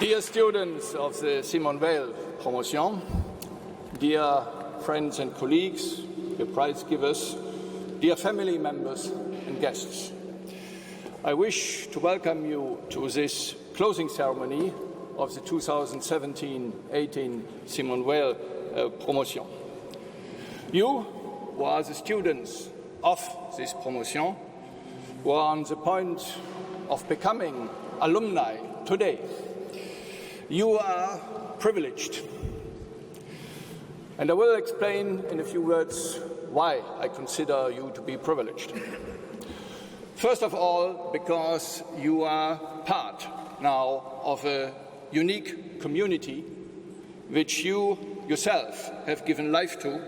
Dear students of the Simone promotion, dear friends and colleagues, dear prize givers, dear family members and guests, I wish to welcome you to this closing ceremony of the 2017-18 Simone promotion. You, who are the students of this promotion, who are on the point of becoming alumni today, you are privileged. And I will explain in a few words why I consider you to be privileged. First of all, because you are part now of a unique community which you yourself have given life to,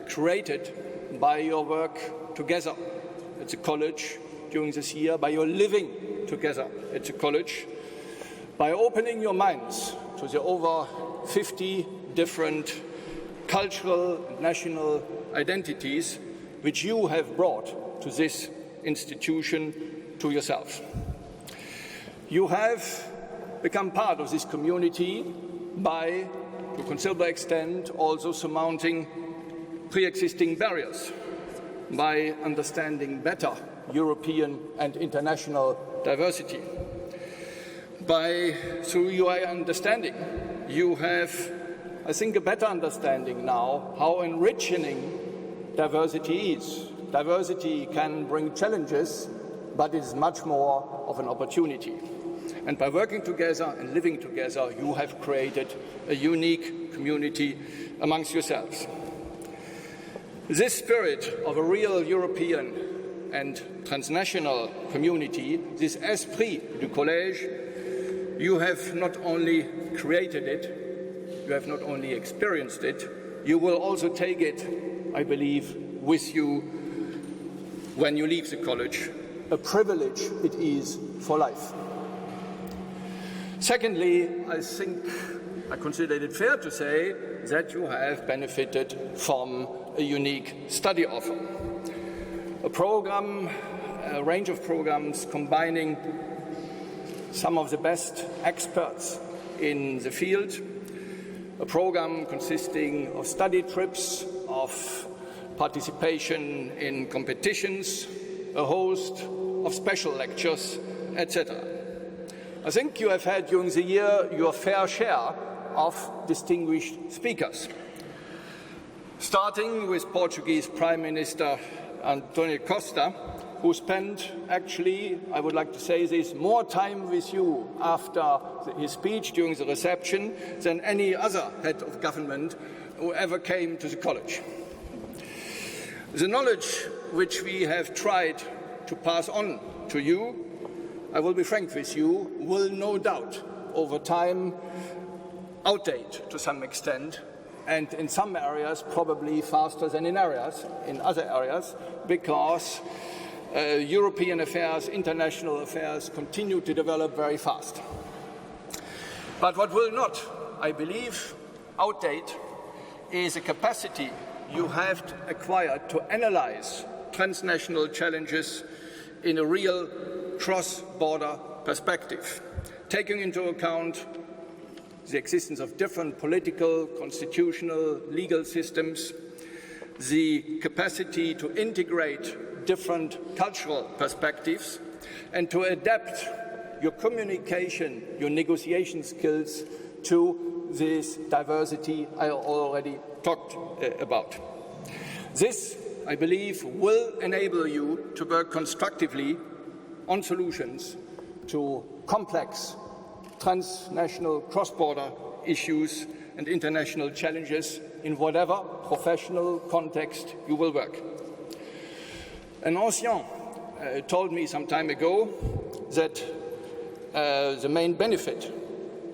created by your work together at the college during this year, by your living together at the college, by opening your minds to the over 50 different cultural and national identities which you have brought to this institution to yourself. You have become part of this community by, to a considerable extent, also surmounting pre-existing barriers, by understanding better European and international diversity. Through your understanding, you have, I think, a better understanding now how enriching diversity is. Diversity can bring challenges, but it is much more of an opportunity. And by working together and living together, you have created a unique community amongst yourselves. This spirit of a real European and transnational community, this esprit du collège, you have not only created it, you have not only experienced it, you will also take it, I believe, with you when you leave the college. A privilege it is for life. Secondly, I consider it fair to say that you have benefited from a unique study offer. A range of programs combining some of the best experts in the field, a program consisting of study trips, of participation in competitions, a host of special lectures, etc. I think you have had during the year your fair share of distinguished speakers, starting with Portuguese Prime Minister António Costa, who spent, actually, I would like to say this, more time with you after his speech during the reception than any other head of government who ever came to the college. The knowledge which we have tried to pass on to you, I will be frank with you, will no doubt over time outdate to some extent, and in some areas probably faster than in other areas, because European affairs, international affairs continue to develop very fast. But what will not, I believe, outdate is a capacity you have acquired to analyze transnational challenges in a real cross-border perspective, taking into account the existence of different political, constitutional, legal systems, the capacity to integrate different cultural perspectives, and to adapt your communication, your negotiation skills to this diversity I already talked about. This, I believe, will enable you to work constructively on solutions to complex transnational cross-border issues and international challenges in whatever professional context you will work. An ancien told me some time ago that the main benefit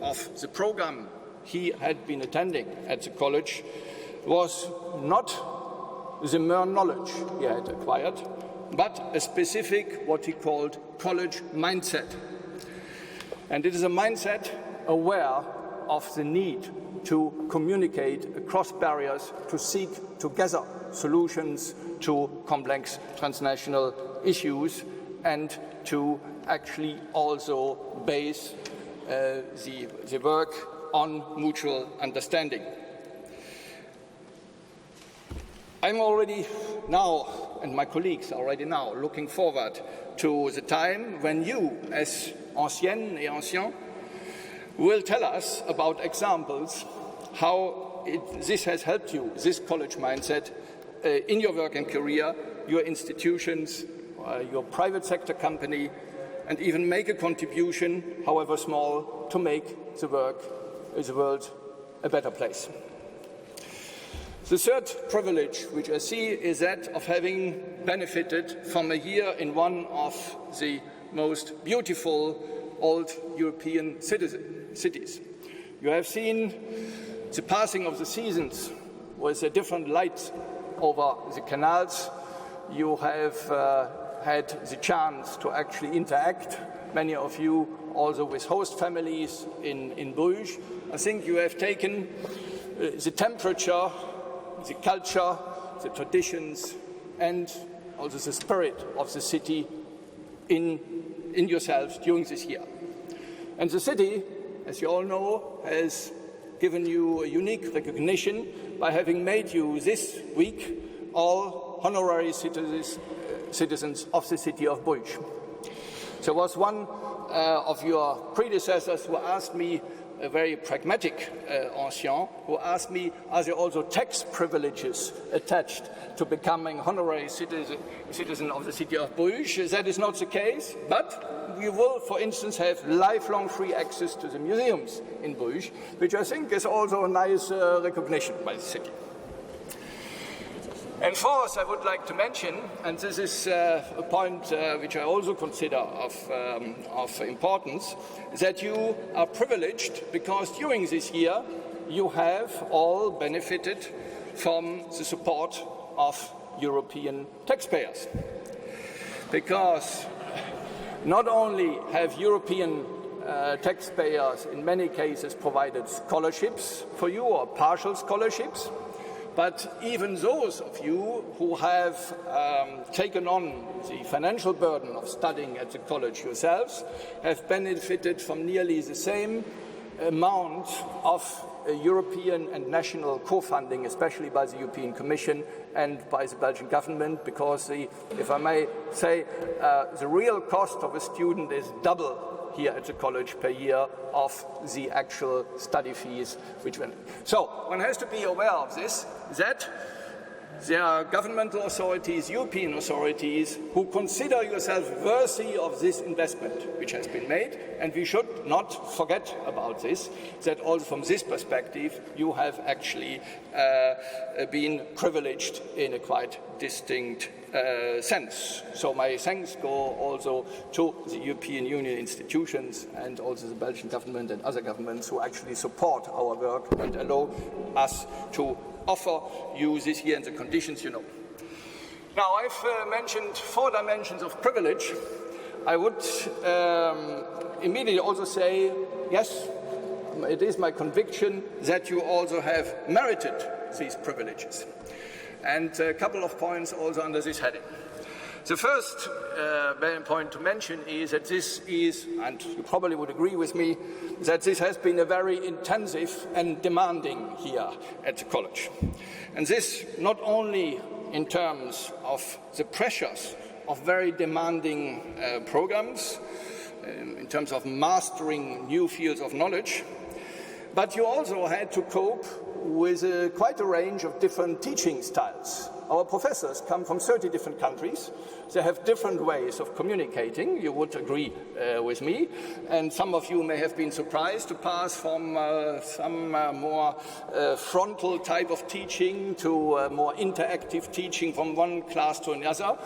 of the program he had been attending at the college was not the mere knowledge he had acquired, but a specific, what he called, college mindset. And it is a mindset aware of the need to communicate across barriers, to seek together solutions to complex transnational issues, and to actually also base the work on mutual understanding. I'm already now, and my colleagues are already now, looking forward to the time when you, as anciennes et anciens, will tell us about examples how this has helped you, this college mindset, in your work and career, your institutions, your private sector company, and even make a contribution, however small, to make the world a better place. The third privilege which I see is that of having benefited from a year in one of the most beautiful old European cities. You have seen the passing of the seasons with a different light over the canals. You have had the chance to actually interact, many of you also with host families in Bruges. I think you have taken the temperature, the culture, the traditions, and also the spirit of the city in yourselves during this year. And the city, as you all know, has given you a unique recognition by having made you this week all honorary citizens of the city of Bruges. There was one of your predecessors who asked me, a very pragmatic ancien, who asked me, are there also tax privileges attached to becoming honorary citizen of the city of Bruges? That is not the case, but we will, for instance, have lifelong free access to the museums in Bruges, which I think is also a nice recognition by the city. And fourth, I would like to mention, and this is a point which I also consider of importance, that you are privileged because during this year you have all benefited from the support of European taxpayers. Because not only have European taxpayers in many cases provided scholarships for you or partial scholarships, but even those of you who have taken on the financial burden of studying at the college yourselves have benefited from nearly the same amount of European and national co-funding, especially by the European Commission and by the Belgian government, because if I may say, the real cost of a student is double here at the college per year of the actual study fees. So one has to be aware of this, that there are governmental authorities, European authorities, who consider yourself worthy of this investment which has been made, and we should not forget about this, that also from this perspective you have actually been privileged in a quite distinct sense. So my thanks go also to the European Union institutions and also the Belgian government and other governments who actually support our work and allow us to offer you this year in the conditions you know. Now, I've mentioned 4 dimensions of privilege. I would immediately also say, yes, it is my conviction that you also have merited these privileges. And a couple of points also under this heading. The first very important to mention is that this is, and you probably would agree with me, that this has been a very intensive and demanding year at the college. And this not only in terms of the pressures of very demanding programs, in terms of mastering new fields of knowledge, but you also had to cope with quite a range of different teaching styles. Our professors come from 30 different countries. They have different ways of communicating, you would agree with me. And some of you may have been surprised to pass from some more frontal type of teaching to more interactive teaching from one class to another,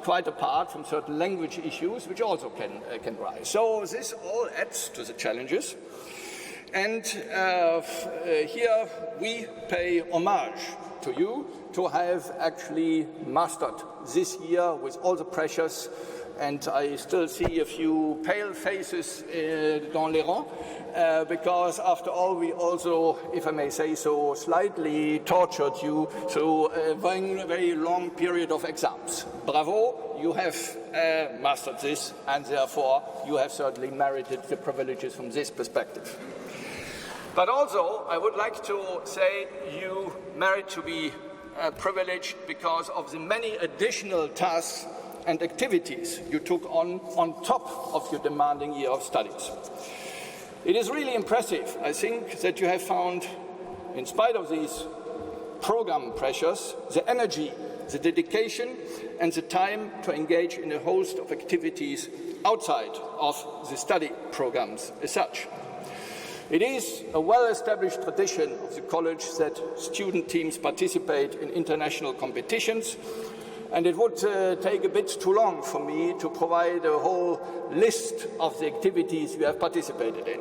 quite apart from certain language issues, which also can rise. So this all adds to the challenges. And here we pay homage to you to have actually mastered this year with all the pressures. And I still see a few pale faces dans les rangs, because after all, we also, if I may say so, slightly tortured you through a very long period of exams. Bravo, you have mastered this, and therefore you have certainly merited the privileges from this perspective. But also, I would like to say you merit to be privileged because of the many additional tasks and activities you took on top of your demanding year of studies. It is really impressive, I think, that you have found, in spite of these program pressures, the energy, the dedication, and the time to engage in a host of activities outside of the study programs as such. It is a well-established tradition of the college that student teams participate in international competitions, and it would take a bit too long for me to provide a whole list of the activities you have participated in.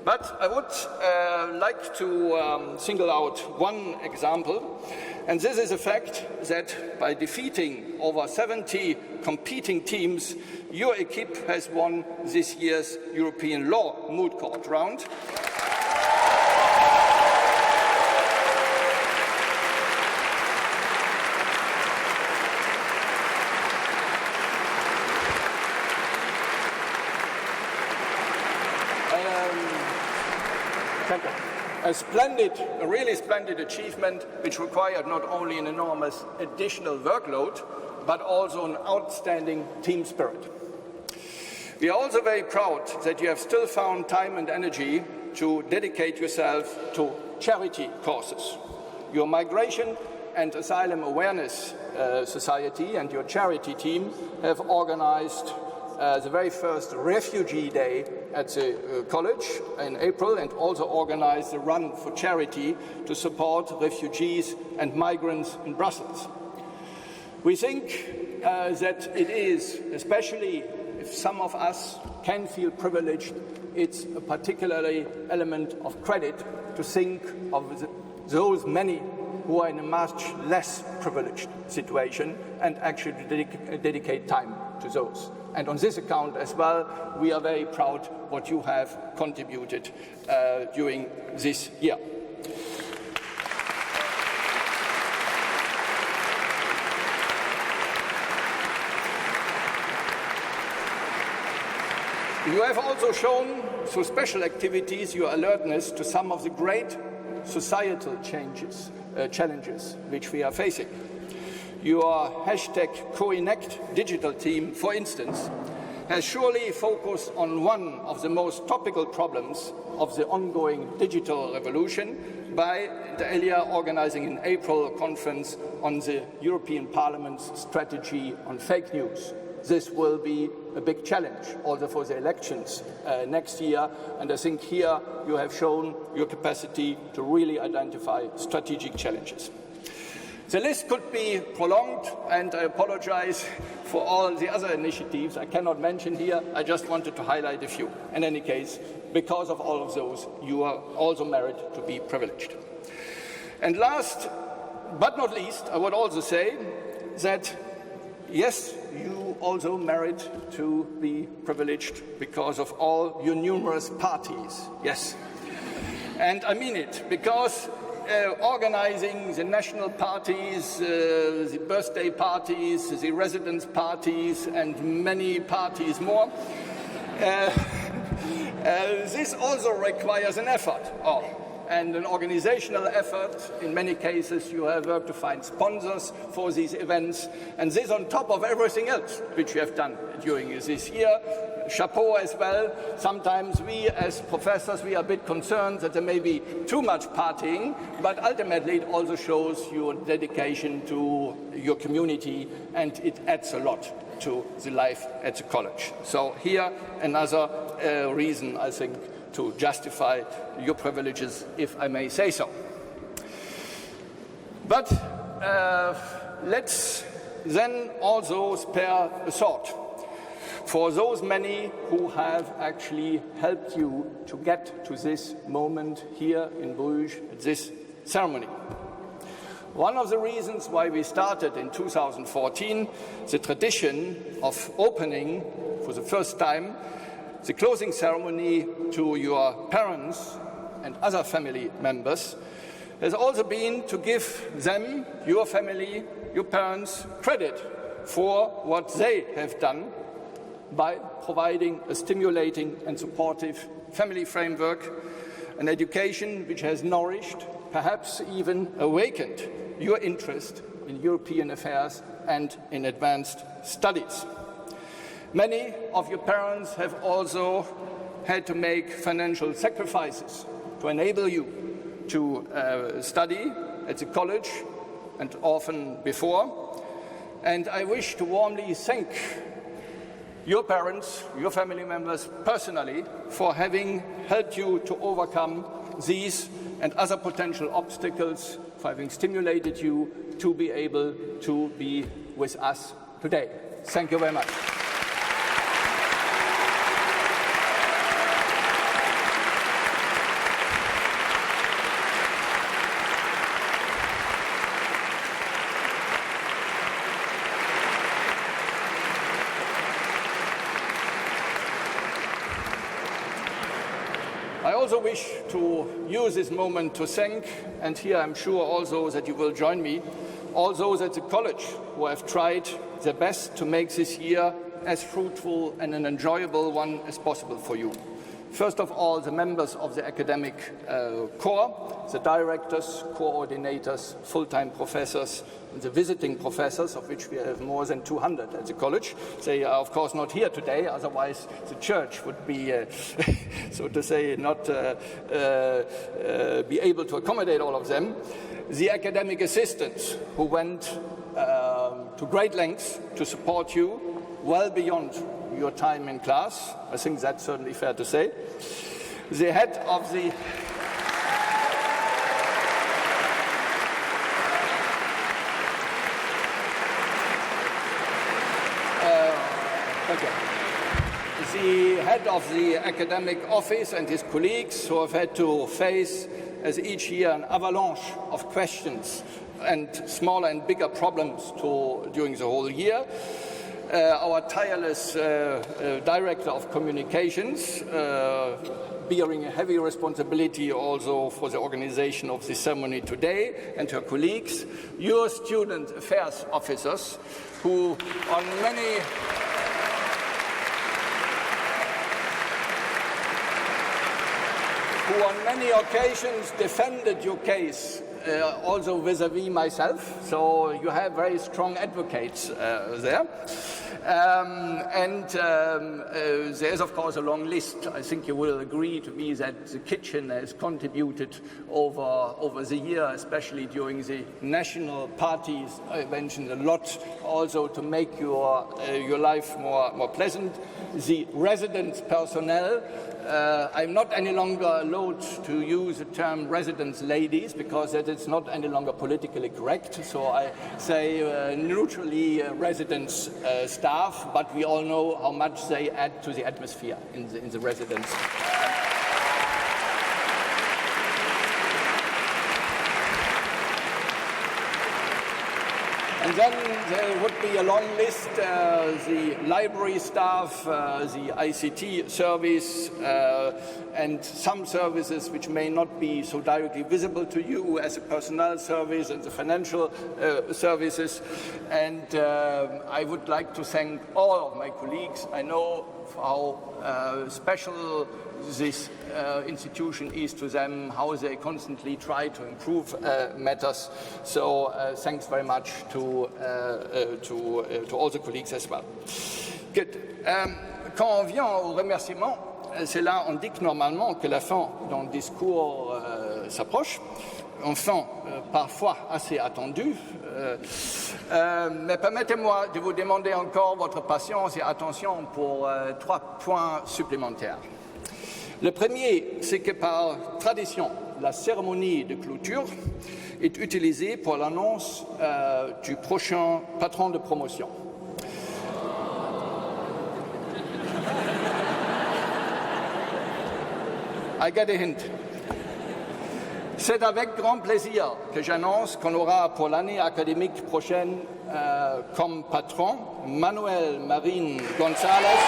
But I would like to single out one example, and this is the fact that by defeating over 70 competing teams, your equipe has won this year's European Law Moot Court round. A really splendid achievement, which required not only an enormous additional workload, but also an outstanding team spirit. We are also very proud that you have still found time and energy to dedicate yourself to charity causes. Your Migration and Asylum Awareness Society and your charity team have organized the very first Refugee Day at the college in April, and also organized the Run for Charity to support refugees and migrants in Brussels. We think that it is, especially if some of us can feel privileged, it's a particularly element of credit to think of those many who are in a much less privileged situation and actually dedicate time to those. And on this account as well, we are very proud what you have contributed during this year. You have also shown, through special activities, your alertness to some of the great societal challenges which we are facing. Your #CoEnact digital team, for instance, has surely focused on one of the most topical problems of the ongoing digital revolution by the earlier organizing in April a conference on the European Parliament's strategy on fake news. This will be a big challenge also for the elections next year, and I think here you have shown your capacity to really identify strategic challenges. The list could be prolonged, and I apologize for all the other initiatives I cannot mention here. I just wanted to highlight a few. In any case, because of all of those, you are also merit to be privileged. And last but not least, I would also say that, yes, you also merit to be privileged because of all your numerous parties. Yes. And I mean it, because organizing the national parties, the birthday parties, the residence parties, and many parties more, this also requires an effort. And an organizational effort. In many cases, you have worked to find sponsors for these events, and this on top of everything else which you have done during this year. Chapeau as well. Sometimes we, as professors, we are a bit concerned that there may be too much partying, but ultimately it also shows your dedication to your community, and it adds a lot to the life at the college. So here, another reason, I think, to justify your privileges, if I may say so. But let's then also spare a thought for those many who have actually helped you to get to this moment here in Bruges, at this ceremony. One of the reasons why we started in 2014 the tradition of opening for the first time the closing ceremony to your parents and other family members has also been to give them, your family, your parents, credit for what they have done by providing a stimulating and supportive family framework, an education which has nourished, perhaps even awakened, your interest in European affairs and in advanced studies. Many of your parents have also had to make financial sacrifices to enable you to study at the college and often before. And I wish to warmly thank your parents, your family members personally for having helped you to overcome these and other potential obstacles, for having stimulated you to be able to be with us today. Thank you very much. I also wish to use this moment to thank, and here I'm sure also that you will join me, all those at the college who have tried their best to make this year as fruitful and an enjoyable one as possible for you. First of all, the members of the academic corps, the directors, coordinators, full-time professors, and the visiting professors, of which we have more than 200 at the college. They are, of course, not here today, otherwise the church would be, so to say, not be able to accommodate all of them. The academic assistants who went to great lengths to support you well beyond your time in class. I think that's certainly fair to say. The head of the the head of the academic office and his colleagues who have had to face, as each year, an avalanche of questions and smaller and bigger problems during the whole year. Our tireless director of communications, bearing a heavy responsibility also for the organization of the ceremony today, and her colleagues, your student affairs officers, who on many occasions defended your case, also vis-à-vis myself, so you have very strong advocates there. There's, of course, a long list. I think you will agree to me that the kitchen has contributed over the year, especially during the national parties. I mentioned a lot also to make your life more pleasant. The residence personnel, I'm not any longer allowed to use the term residence ladies because that is not any longer politically correct. So I say neutrally residence staff, but we all know how much they add to the atmosphere in the residence. And then there would be a long list, the library staff, the ICT service, and some services which may not be so directly visible to you as a personnel service and the financial services. And I would like to thank all of my colleagues. I know how special this institution is to them, how they constantly try to improve matters. So thanks very much to all the colleagues as well. Good. Quand on vient aux remerciements, c'est là on dit que normalement que la fin d'un discours s'approche. Enfin, parfois assez attendu. Mais permettez-moi de vous demander encore votre patience et attention pour 3 points supplémentaires. Le premier, c'est que par tradition, la cérémonie de clôture est utilisée pour l'annonce du prochain patron de promotion. I get a hint. C'est avec grand plaisir que j'annonce qu'on aura pour l'année académique prochaine comme patron Manuel Marín González.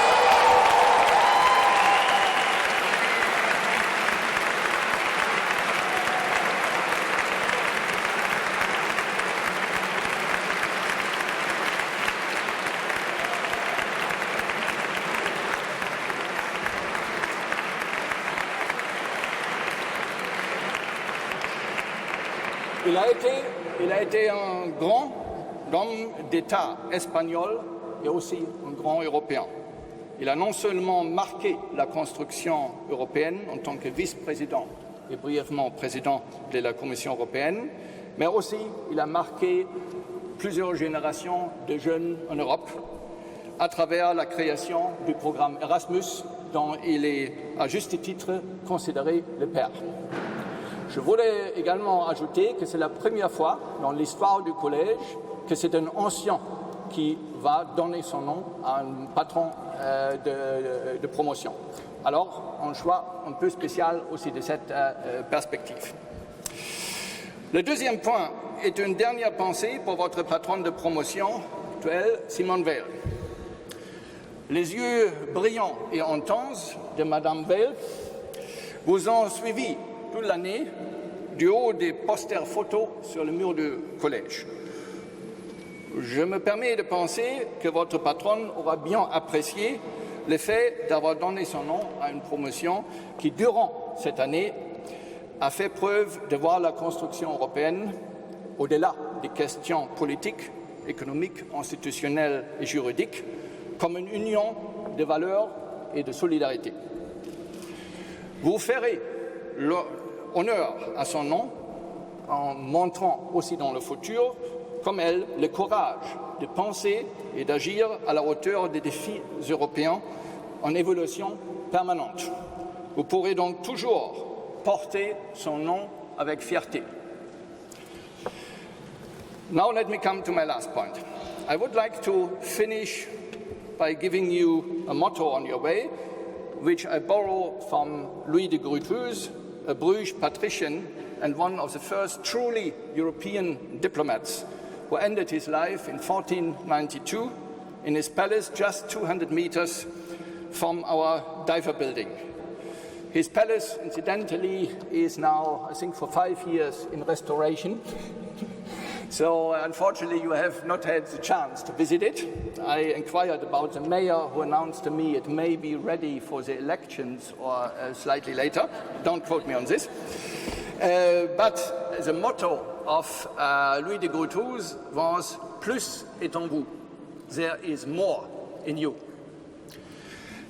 Il a été un grand homme d'État espagnol et aussi un grand Européen. Il a non seulement marqué la construction européenne en tant que vice-président et brièvement président de la Commission européenne, mais aussi il a marqué plusieurs générations de jeunes en Europe à travers la création du programme Erasmus, dont il est à juste titre considéré le père. Je voulais également ajouter que c'est la première fois dans l'histoire du collège que c'est un ancien qui va donner son nom à un patron de promotion. Alors, un choix un peu spécial aussi de cette perspective. Le deuxième point est une dernière pensée pour votre patronne de promotion actuelle, Simone Veil. Les yeux brillants et intenses de Madame Veil vous ont suivi toute l'année du haut des posters photos sur le mur du collège. Je me permets de penser que votre patronne aura bien apprécié le fait d'avoir donné son nom à une promotion qui, durant cette année, a fait preuve de voir la construction européenne, au-delà des questions politiques, économiques, institutionnelles et juridiques, comme une union de valeurs et de solidarité. Vous ferez honneur à son nom en montrant aussi dans le futur, comme elle, le courage de penser et d'agir à la hauteur des défis européens en évolution permanente. Vous pourrez donc toujours porter son nom avec fierté. Now let me come to my last point. I would like to finish by giving you a motto on your way, which I borrow from Louis de Grutteuse, a Bruges patrician and one of the first truly European diplomats, who ended his life in 1492 in his palace just 200 meters from our diver building. His palace, incidentally, is now, I think, for 5 years in restoration. So, unfortunately, you have not had the chance to visit it. I inquired about the mayor, who announced to me it may be ready for the elections or slightly later. Don't quote me on this. But the motto of Louis de Grutteuse was "Plus est en vous." There is more in you.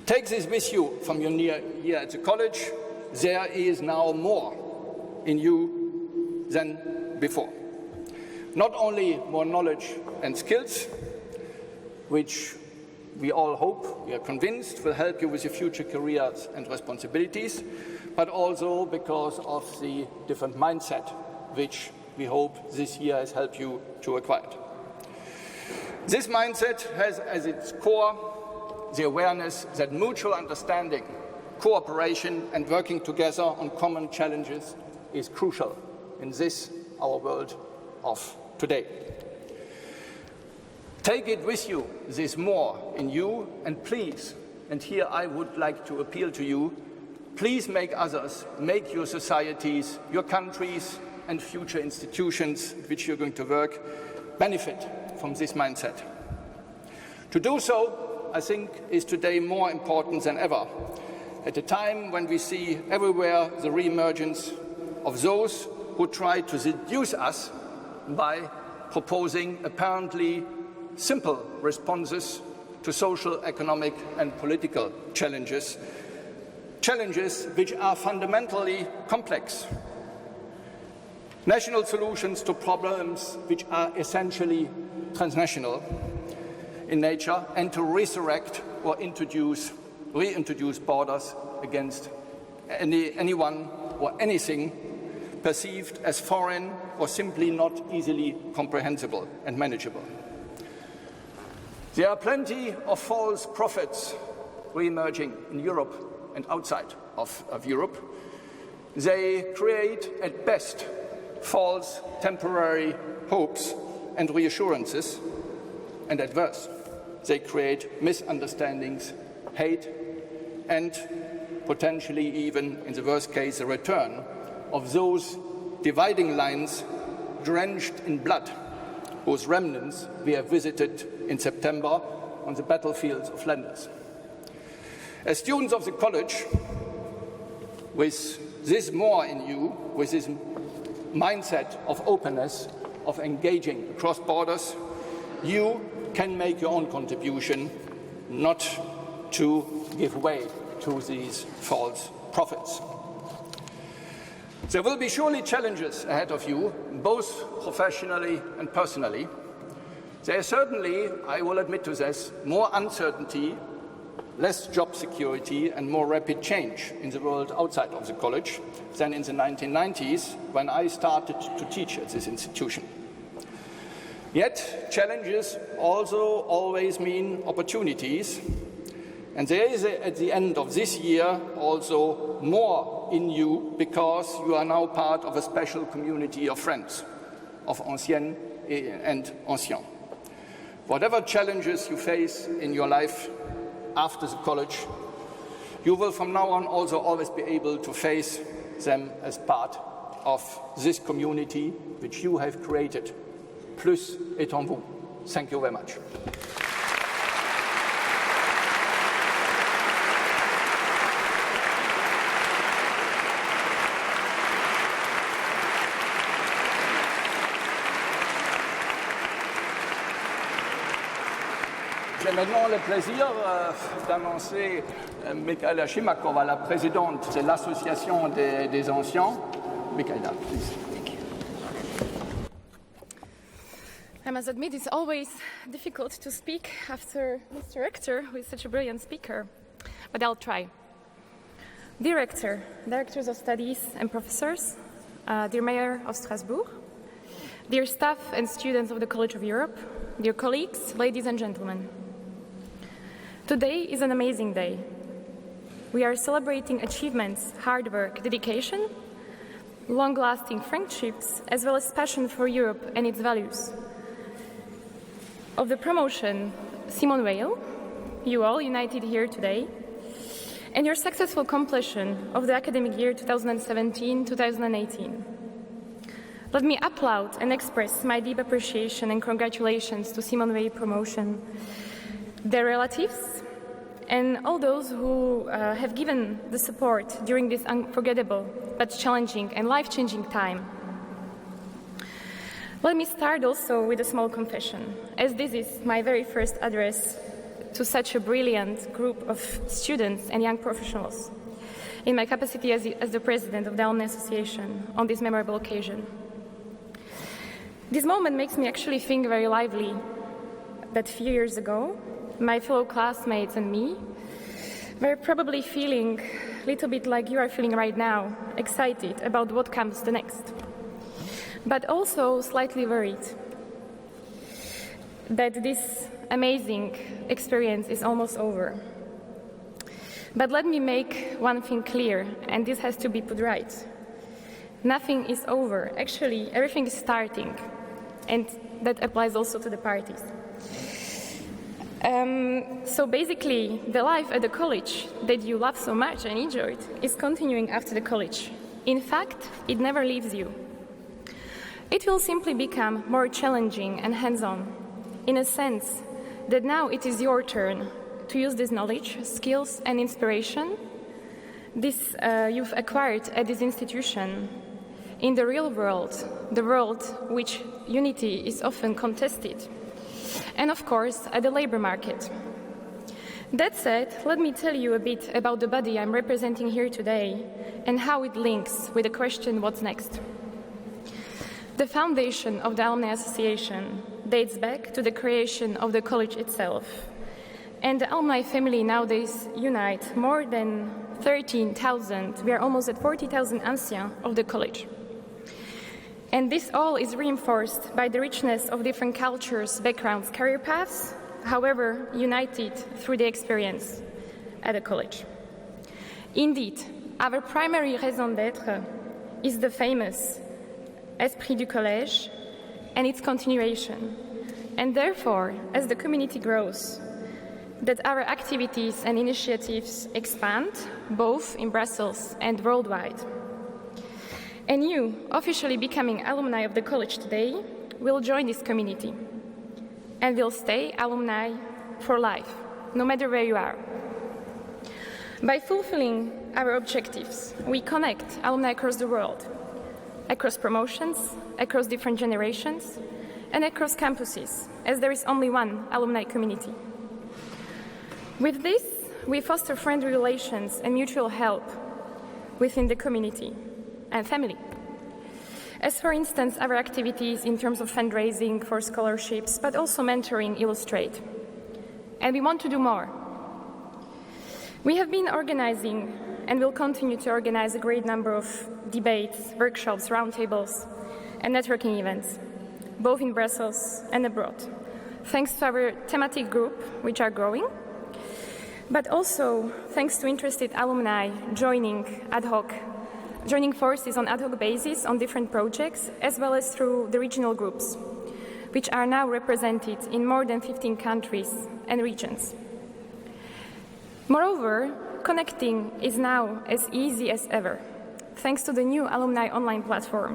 Take this with you from your year at the college. There is now more in you than before. Not only more knowledge and skills, which we all hope, we are convinced, will help you with your future careers and responsibilities, but also because of the different mindset which we hope this year has helped you to acquire. This mindset has as its core the awareness that mutual understanding, cooperation and working together on common challenges is crucial in this, our world of today. Take it with you, this more in you, and please, and here I would like to appeal to you, please make others, make your societies, your countries and future institutions in which you're going to work benefit from this mindset. To do so, I think, is today more important than ever, at a time when we see everywhere the re-emergence of those who try to seduce us by proposing apparently simple responses to social, economic and political challenges, challenges which are fundamentally complex. National solutions to problems which are essentially transnational in nature, and to resurrect or reintroduce borders against anyone or anything perceived as foreign or simply not easily comprehensible and manageable. There are plenty of false prophets re-emerging in Europe and outside of Europe, They create, at best, false temporary hopes and reassurances, and at worst, they create misunderstandings, hate, and potentially even, in the worst case, a return of those dividing lines drenched in blood, whose remnants we have visited in September on the battlefields of Flanders. As students of the college, with this more in you, with this mindset of openness, of engaging across borders, you can make your own contribution, not to give way to these false prophets. There will be surely challenges ahead of you, both professionally and personally. There is certainly, I will admit to this, more uncertainty, less job security and more rapid change in the world outside of the college than in the 1990s when I started to teach at this institution. Yet, challenges also always mean opportunities, and there is, at the end of this year, also more in you because you are now part of a special community of friends, of anciennes and anciens. Whatever challenges you face in your life after the college, you will from now on also always be able to face them as part of this community which you have created. Plus est en vous. Thank you very much. J'ai maintenant le plaisir d'annoncer Michaela Shimakova, la présidente de l'Association des anciens. Michaela, please. I must admit it's always difficult to speak after Mr. Rector, who is such a brilliant speaker, but I'll try. Dear Rector, Directors of Studies and Professors, dear Mayor of Strasbourg, dear staff and students of the College of Europe, dear colleagues, ladies and gentlemen. Today is an amazing day. We are celebrating achievements, hard work, dedication, long-lasting friendships, as well as passion for Europe and its values. Of the promotion, Simone Weil, you all united here today, and your successful completion of the academic year 2017-2018. Let me applaud and express my deep appreciation and congratulations to Simone Weil promotion, their relatives, and all those who have given the support during this unforgettable but challenging and life-changing time. Let me start also with a small confession, as this is my very first address to such a brilliant group of students and young professionals in my capacity as the president of the Alumni Association on this memorable occasion. This moment makes me actually think very lively that a few years ago, my fellow classmates and me were probably feeling a little bit like you are feeling right now, excited about what comes the next, but also slightly worried that this amazing experience is almost over. But let me make one thing clear, and this has to be put right. Nothing is over. Actually, everything is starting, and that applies also to the parties. So basically, the life at the college that you love so much and enjoyed is continuing after the college. In fact, it never leaves you. It will simply become more challenging and hands-on, in a sense that now it is your turn to use this knowledge, skills, and inspiration you've acquired at this institution in the real world, the world which unity is often contested, and of course at the labor market. That said, let me tell you a bit about the body I'm representing here today and how it links with the question, what's next? The foundation of the Alumni Association dates back to the creation of the college itself. And the alumni family nowadays unite more than 13,000, we are almost at 40,000 anciens of the college. And this all is reinforced by the richness of different cultures, backgrounds, career paths, however, united through the experience at the college. Indeed, Our primary raison d'être is the famous Esprit du Collège and its continuation. And therefore, as the community grows, that our activities and initiatives expand, both in Brussels and worldwide. And you, officially becoming alumni of the college today, will join this community and will stay alumni for life, no matter where you are. By fulfilling our objectives, we connect alumni across the world, across promotions, across different generations, and across campuses, as there is only one alumni community. With this, we foster friendly relations and mutual help within the community and family. As for instance, our activities in terms of fundraising for scholarships, but also mentoring illustrate. And we want to do more. We have been organizing and will continue to organize a great number of debates, workshops, roundtables, and networking events, both in Brussels and abroad, thanks to our thematic group, which are growing, but also thanks to interested alumni joining forces on ad hoc basis on different projects, as well as through the regional groups, which are now represented in more than 15 countries and regions. Moreover, connecting is now as easy as ever, thanks to the new Alumni online platform,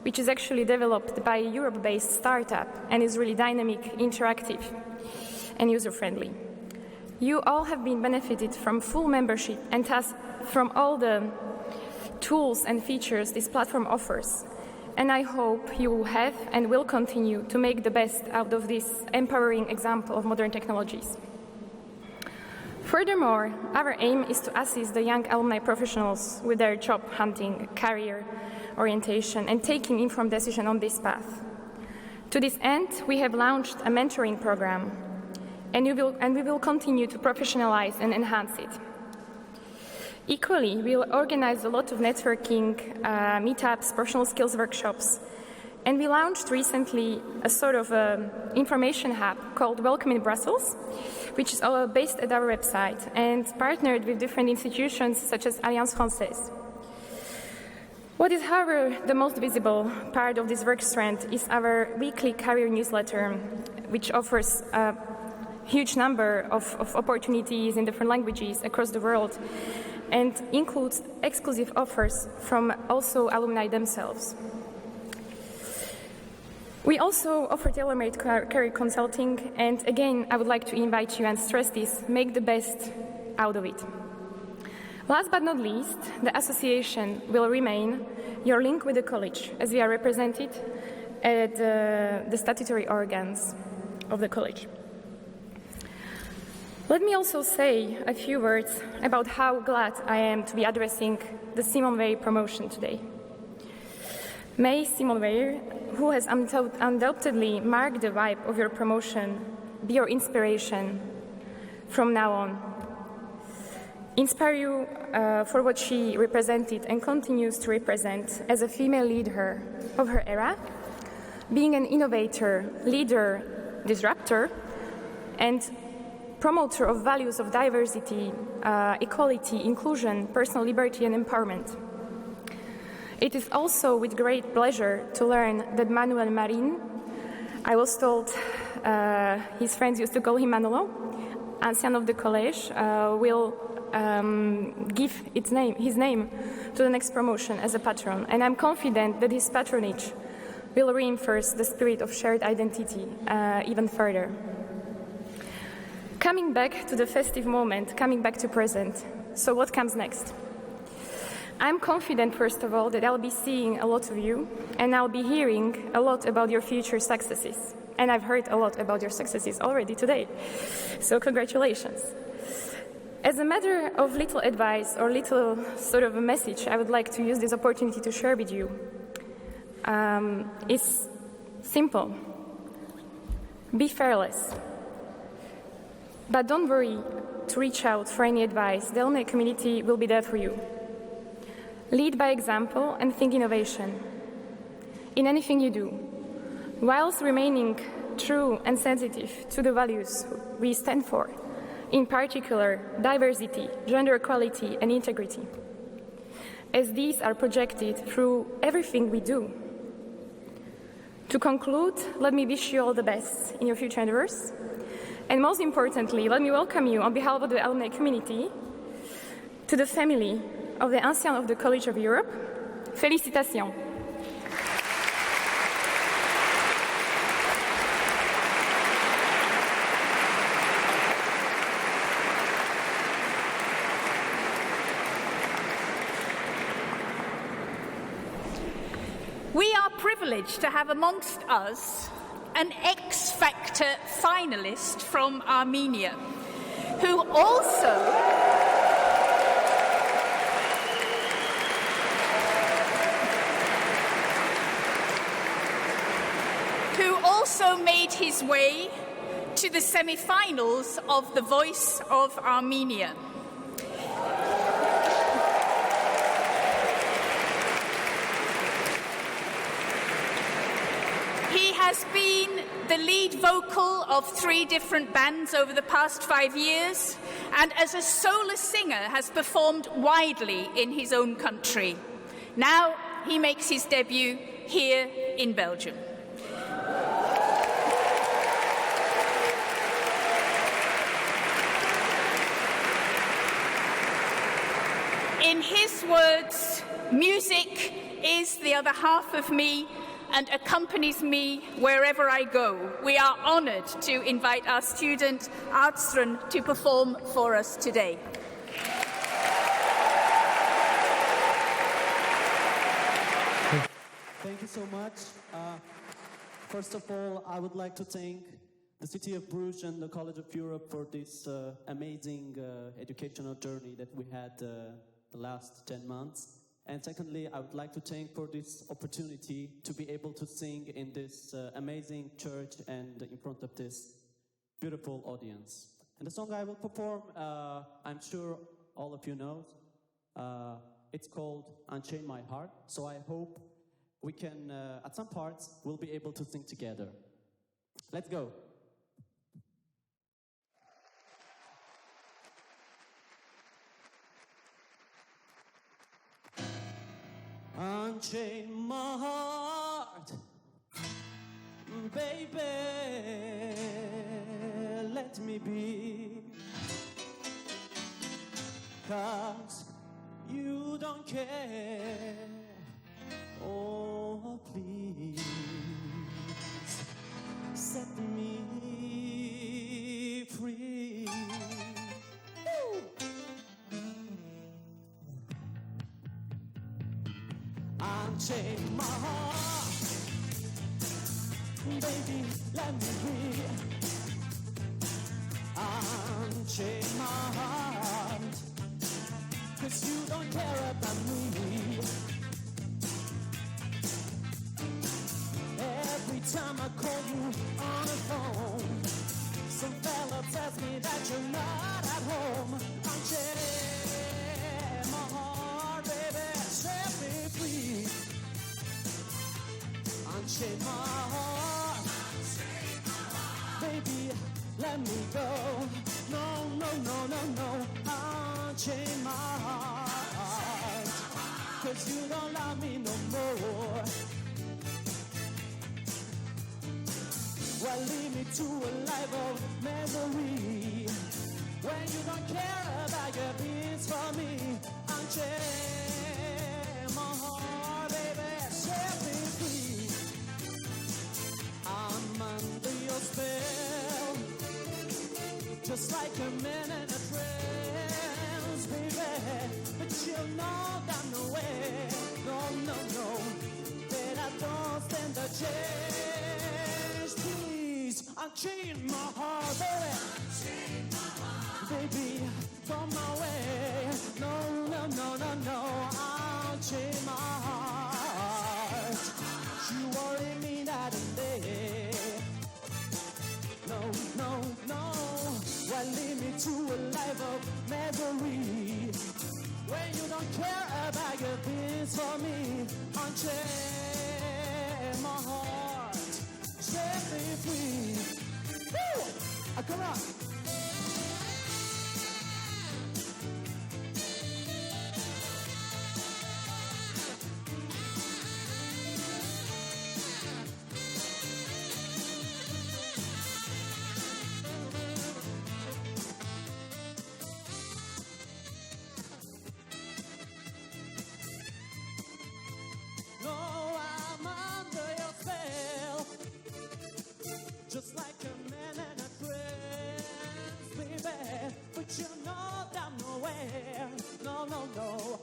which is actually developed by a Europe-based startup and is really dynamic, interactive, and user-friendly. You all have been benefited from full membership and thus from all the tools and features this platform offers. And I hope you have and will continue to make the best out of this empowering example of modern technologies. Furthermore, our aim is to assist the young alumni professionals with their job hunting, career orientation, and taking informed decision on this path. To this end, we have launched a mentoring program, and we will continue to professionalize and enhance it. Equally, we will organize a lot of networking, meetups, professional skills workshops, and we launched recently a sort of information hub called Welcome in Brussels, which is based at our website and partnered with different institutions such as Alliance Française. What is, however, the most visible part of this work strand is our weekly career newsletter, which offers a huge number of opportunities in different languages across the world and includes exclusive offers from also alumni themselves. We also offer tailor-made career consulting, and again, I would like to invite you and stress this, make the best out of it. Last but not least, the association will remain your link with the college, as we are represented at the statutory organs of the college. Let me also say a few words about how glad I am to be addressing the Simone Weil promotion today. May Simone Weil, who has undoubtedly marked the vibe of your promotion, be your inspiration from now on. Inspire you for what she represented and continues to represent as a female leader of her era, being an innovator, leader, disruptor, and promoter of values of diversity, equality, inclusion, personal liberty, and empowerment. It is also with great pleasure to learn that Manuel Marin, I was told his friends used to call him Manolo, ancien of the collège, will give his name to the next promotion as a patron. And I'm confident that his patronage will reinforce the spirit of shared identity even further. Coming back to the festive moment, coming back to present, so what comes next? I'm confident, first of all, that I'll be seeing a lot of you, and I'll be hearing a lot about your future successes. And I've heard a lot about your successes already today, so congratulations. As a matter of little advice or little sort of a message I would like to use this opportunity to share with you, is simple. Be fearless. But don't worry to reach out for any advice. The alumni community will be there for you. Lead by example and think innovation in anything you do, whilst remaining true and sensitive to the values we stand for, in particular diversity, gender equality, and integrity. as these are projected through everything we do. To conclude, let me wish you all the best in your future endeavors. And most importantly, let me welcome you on behalf of the alumni community to the family of the Anciens of the College of Europe. Félicitations. We are privileged to have amongst us an X Factor finalist from Armenia, who also made his way to the semi-finals of The Voice of Armenia. He has been the lead vocal of 3 different bands over the past 5 years, and as a solo singer has performed widely in his own country. Now he makes his debut here in Belgium. In his words, music is the other half of me and accompanies me wherever I go. We are honoured to invite our student, Artstrun, to perform for us today. Thank you so much. First of all, I would like to thank the city of Bruges and the College of Europe for this amazing educational journey that we had the last 10 months. And secondly, I would like to thank for this opportunity to be able to sing in this amazing church and in front of this beautiful audience. And the song I will perform, I'm sure all of you know, it's called Unchain My Heart. So I hope we can, at some parts, we'll be able to sing together. Let's go. Unchain my heart, baby, let me be, 'cause you don't care, oh please, set me free. Woo! Unchain my heart, baby, let me be. Unchain my heart, 'cause you don't care about me. Every time I call you on the phone, some fella tells me that you're not at home. Unchain my heart, baby, set me free. Unchain my heart, baby, let me go. No, no, no, no, no. Unchain my heart, 'cause you don't love me no more. Well, lead me to a life of misery, when you don't care about your feelings for me. Unchain my heart, baby, set me free. I'm under your spell, just like a man in a trance, baby. But you know that no way, no, no, no, that I don't stand a chance. Please, unchain my heart, baby. Baby, come my way. No, no, no, no, no. Unchain my heart. You worry me night and day. No, no, no. Well, lead me to a life of misery, when you don't care about your feelings for me. Unchain my heart, set me free. Woo! Come on. down nowhere. No, no, no,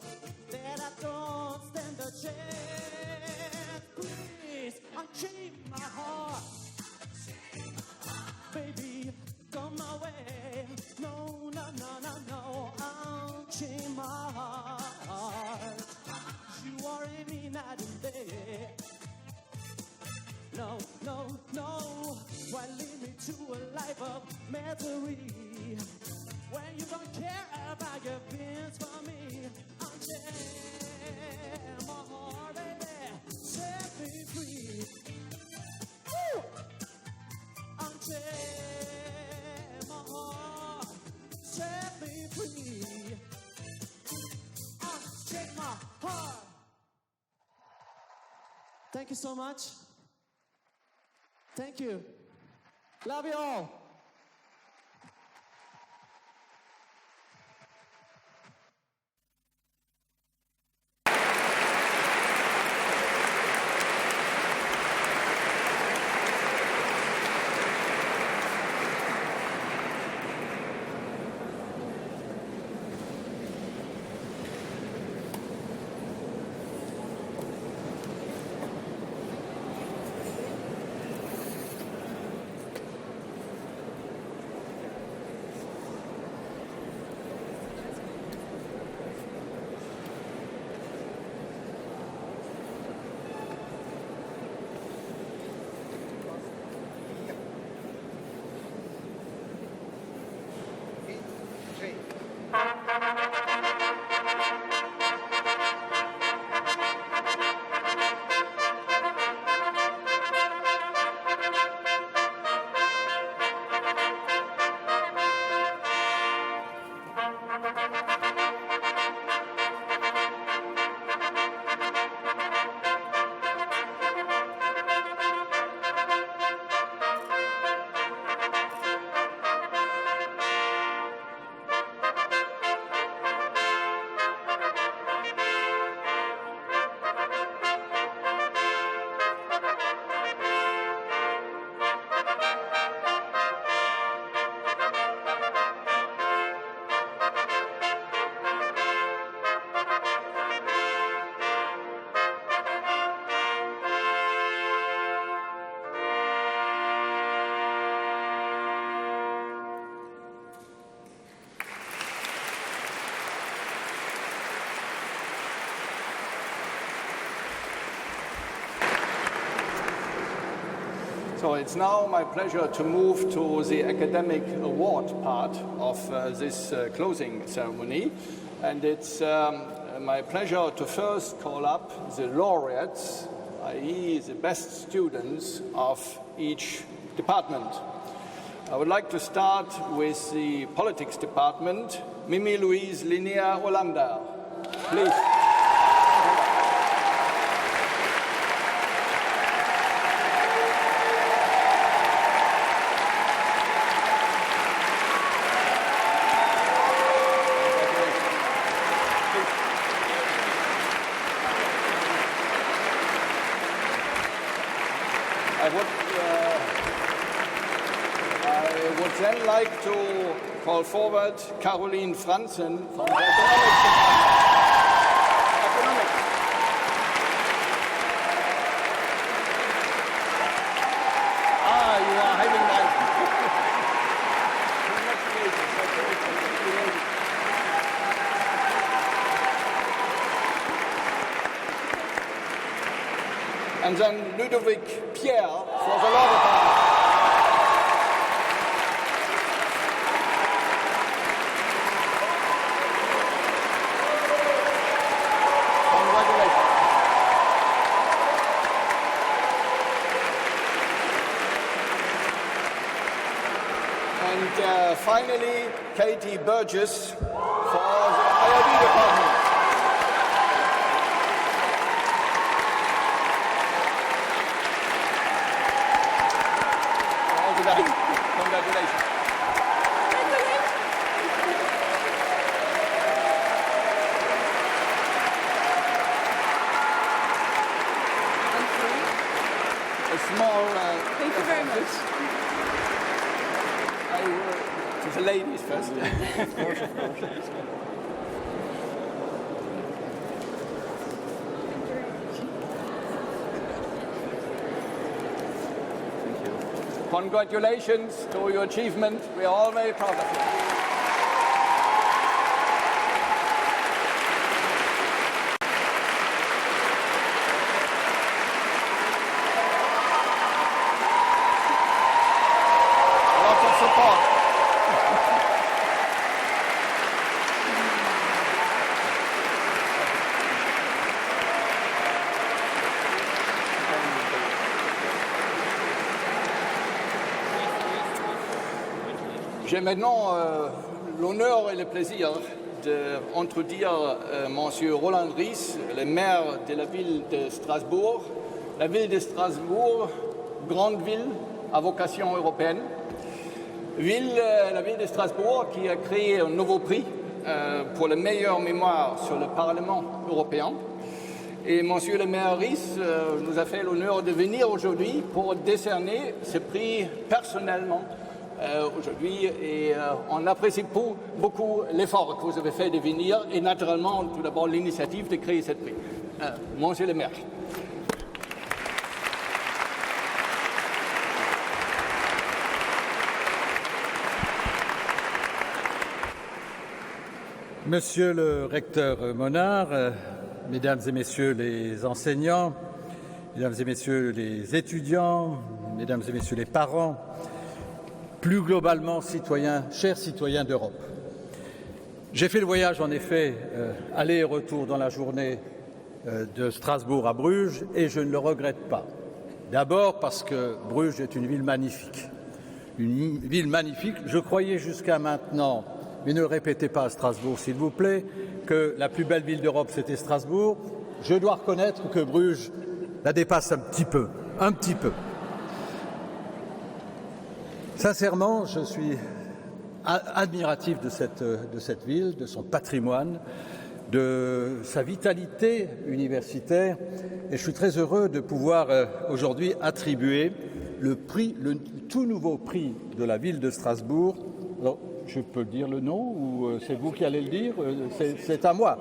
that I don't stand a chance. Please, unchain my heart. Baby, come my way. No, no, no, no, no, unchain my heart. You are in me night and day. No, no, no, why lead me to a life of misery when you don't care about your feelings for me? Unchain my heart, baby, set me free. Woo! Unchain my heart, set me free. Unchain my heart. Thank you so much. Thank you. Love you all. So it's now my pleasure to move to the academic award part of this closing ceremony. And it's my pleasure to first call up the laureates, i.e. the best students of each department. I would like to start with the politics department. Mimi Louise Linnea Hollander, please. I would then like to call forward Caroline Franzen from the economics department. Economics. You are having that. Congratulations. And then Ludovic Pierre for the law department. And finally, Katie Burgess for the IRB department. All the best. Congratulations. A small. Thank you very much. To the ladies first. Of course. Congratulations to your achievement. We are all very proud of you. Lots of support. J'ai maintenant l'honneur et le plaisir d'introduire M. Roland Ries, le maire de la ville de Strasbourg. La ville de Strasbourg, grande ville à vocation européenne. La ville de Strasbourg qui a créé un nouveau prix pour la meilleure mémoire sur le Parlement européen. Et Monsieur le maire Ries nous a fait l'honneur de venir aujourd'hui pour décerner ce prix personnellement aujourd'hui. Et on apprécie beaucoup l'effort que vous avez fait de venir et naturellement tout d'abord l'initiative de créer ce prix. Monsieur le maire. Monsieur le recteur Monard, mesdames et messieurs les enseignants, mesdames et messieurs les étudiants, mesdames et messieurs les parents, plus globalement chers citoyens d'Europe. J'ai fait le voyage en effet aller et retour dans la journée de Strasbourg à Bruges et je ne le regrette pas. D'abord parce que Bruges est une ville magnifique. Une ville magnifique, je croyais jusqu'à maintenant, mais ne le répétez pas à Strasbourg s'il vous plaît, que la plus belle ville d'Europe c'était Strasbourg. Je dois reconnaître que Bruges la dépasse un petit peu. Sincèrement, je suis admiratif de cette ville, de son patrimoine, de sa vitalité universitaire et je suis très heureux de pouvoir aujourd'hui attribuer le tout nouveau prix de la ville de Strasbourg. Alors, je peux dire le nom ou c'est vous qui allez le dire? C'est à moi.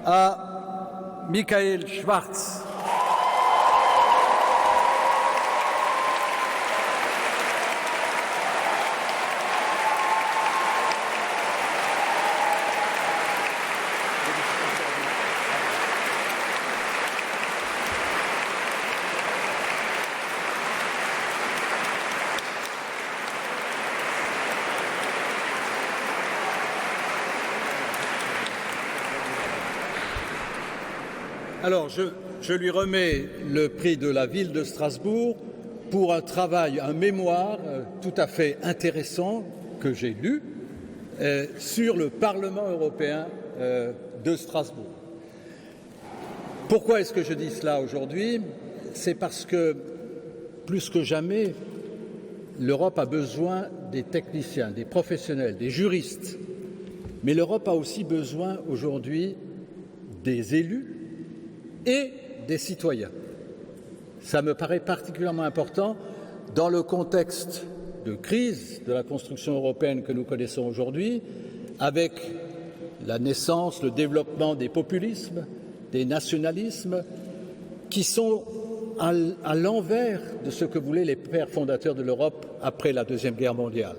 À Michael Schwarz. Alors, je lui remets le prix de la ville de Strasbourg pour un travail, un mémoire tout à fait intéressant que j'ai lu sur le Parlement européen de Strasbourg. Pourquoi est-ce que je dis cela aujourd'hui? C'est parce que, plus que jamais, l'Europe a besoin des techniciens, des professionnels, des juristes. Mais l'Europe a aussi besoin aujourd'hui des élus et des citoyens. Ça me paraît particulièrement important dans le contexte de crise de la construction européenne que nous connaissons aujourd'hui, avec la naissance, le développement des populismes, des nationalismes, qui sont à l'envers de ce que voulaient les pères fondateurs de l'Europe après la Deuxième Guerre mondiale.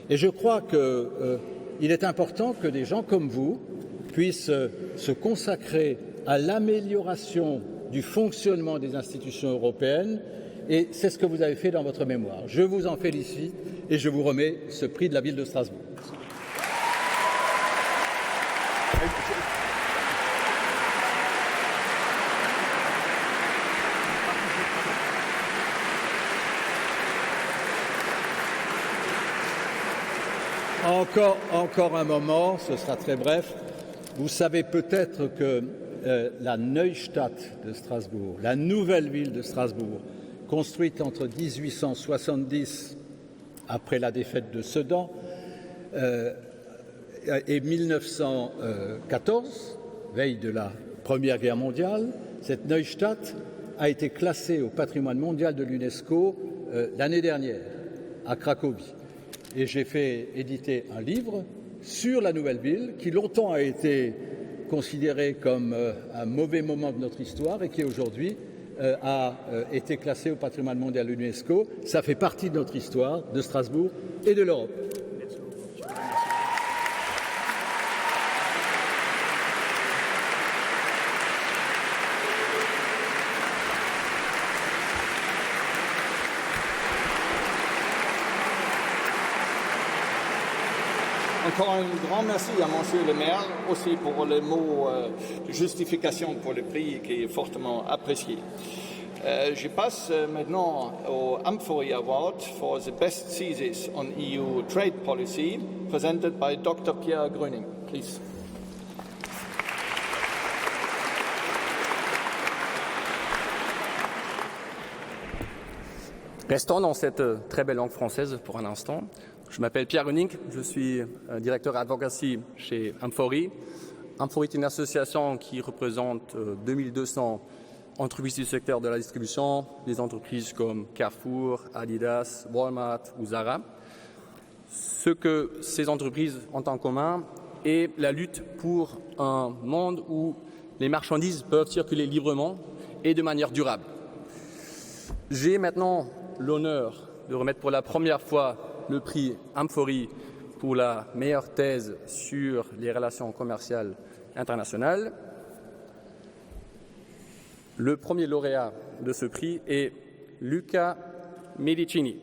Et je crois qu'il est important que des gens comme vous puissent se consacrer à l'amélioration du fonctionnement des institutions européennes et c'est ce que vous avez fait dans votre mémoire. Je vous en félicite et je vous remets ce prix de la ville de Strasbourg. Encore un moment, ce sera très bref. Vous savez peut-être que la Neustadt de Strasbourg, la nouvelle ville de Strasbourg, construite entre 1870, après la défaite de Sedan, et 1914, veille de la Première Guerre mondiale, cette Neustadt a été classée au patrimoine mondial de l'UNESCO l'année dernière, à Cracovie. et j'ai fait éditer un livre sur la nouvelle ville qui longtemps a été considéré comme un mauvais moment de notre histoire et qui aujourd'hui a été classé au patrimoine mondial de l'UNESCO. Ça fait partie de notre histoire, de Strasbourg et de l'Europe. Encore un grand merci à Monsieur le maire, aussi pour les mots de justification pour le prix qui est fortement apprécié. Je passe maintenant au Humphrey Award for the Best Thesis on EU Trade Policy, presented by Dr. Pierre Gröning. Please. Restons dans cette très belle langue française pour un instant. Je m'appelle Pierre Gröning, je suis directeur advocacy chez Humphrey. Humphrey est une association qui représente 2200 entreprises du secteur de la distribution, des entreprises comme Carrefour, Adidas, Walmart ou Zara. Ce que ces entreprises ont en commun est la lutte pour un monde où les marchandises peuvent circuler librement et de manière durable. J'ai maintenant l'honneur de remettre pour la première fois le prix Humphrey pour la meilleure thèse sur les relations commerciales internationales. Le premier lauréat de ce prix est Luca Medicini.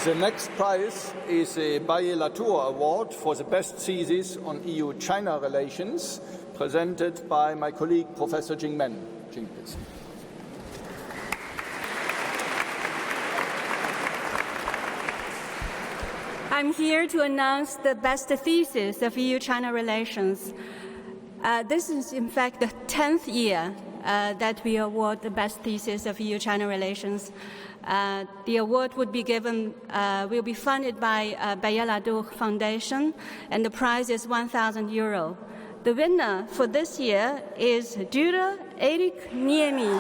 The next prize is a Bayer-Latour Award for the best thesis on EU-China relations, presented by my colleague, Professor Jing Men. Jing, please. I'm here to announce the best thesis of EU-China relations. This is, in fact, the 10th year that we award the best thesis of EU-China relations. The award will be funded by Bayer-Latour Foundation, and the prize is €1,000. The winner for this year is Dürer Erik Niemi.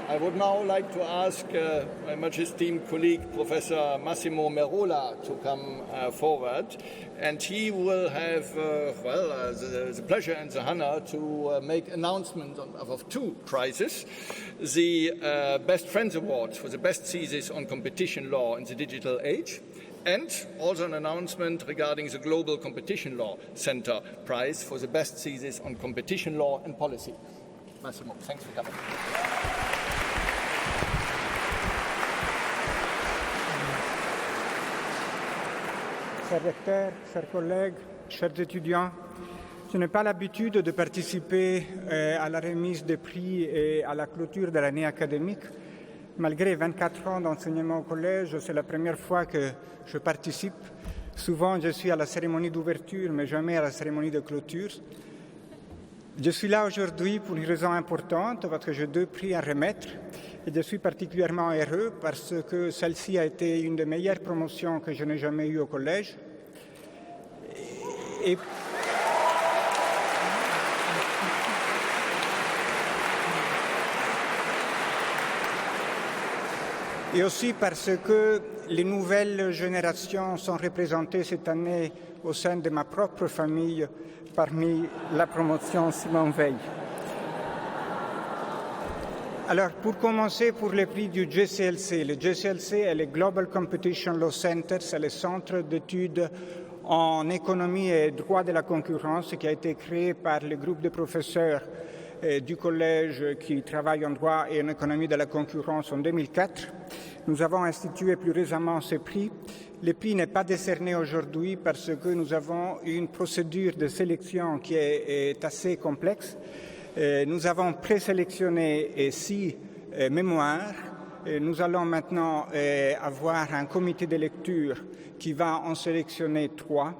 I would now like to ask my much esteemed colleague, Professor Massimo Merola, to come forward. And he will have, the pleasure and the honor to make announcement of two prizes. The Best Friends Award for the best thesis on competition law in the digital age, and also an announcement regarding the Global Competition Law Center Prize for the best thesis on competition law and policy. Massimo, thanks for coming. Cher recteur, chers collègues, chers étudiants, je n'ai pas l'habitude de participer à la remise des prix et à la clôture de l'année académique. Malgré 24 ans d'enseignement au collège, c'est la première fois que je participe. Souvent, je suis à la cérémonie d'ouverture, mais jamais à la cérémonie de clôture. Je suis là aujourd'hui pour une raison importante, parce que j'ai deux prix à remettre. Et je suis particulièrement heureux parce que celle-ci a été une des meilleures promotions que je n'ai jamais eues au collège. et aussi parce que les nouvelles générations sont représentées cette année au sein de ma propre famille parmi la promotion Simone Veil. Alors, pour commencer, pour les prix du GCLC. Le GCLC est le Global Competition Law Center, c'est le centre d'études en économie et droit de la concurrence qui a été créé par le groupe de professeurs du collège qui travaillent en droit et en économie de la concurrence en 2004. Nous avons institué plus récemment ce prix. Le prix n'est pas décerné aujourd'hui parce que nous avons une procédure de sélection qui est assez complexe. Nous avons présélectionné 6 mémoires. Nous allons maintenant avoir un comité de lecture qui va en sélectionner 3.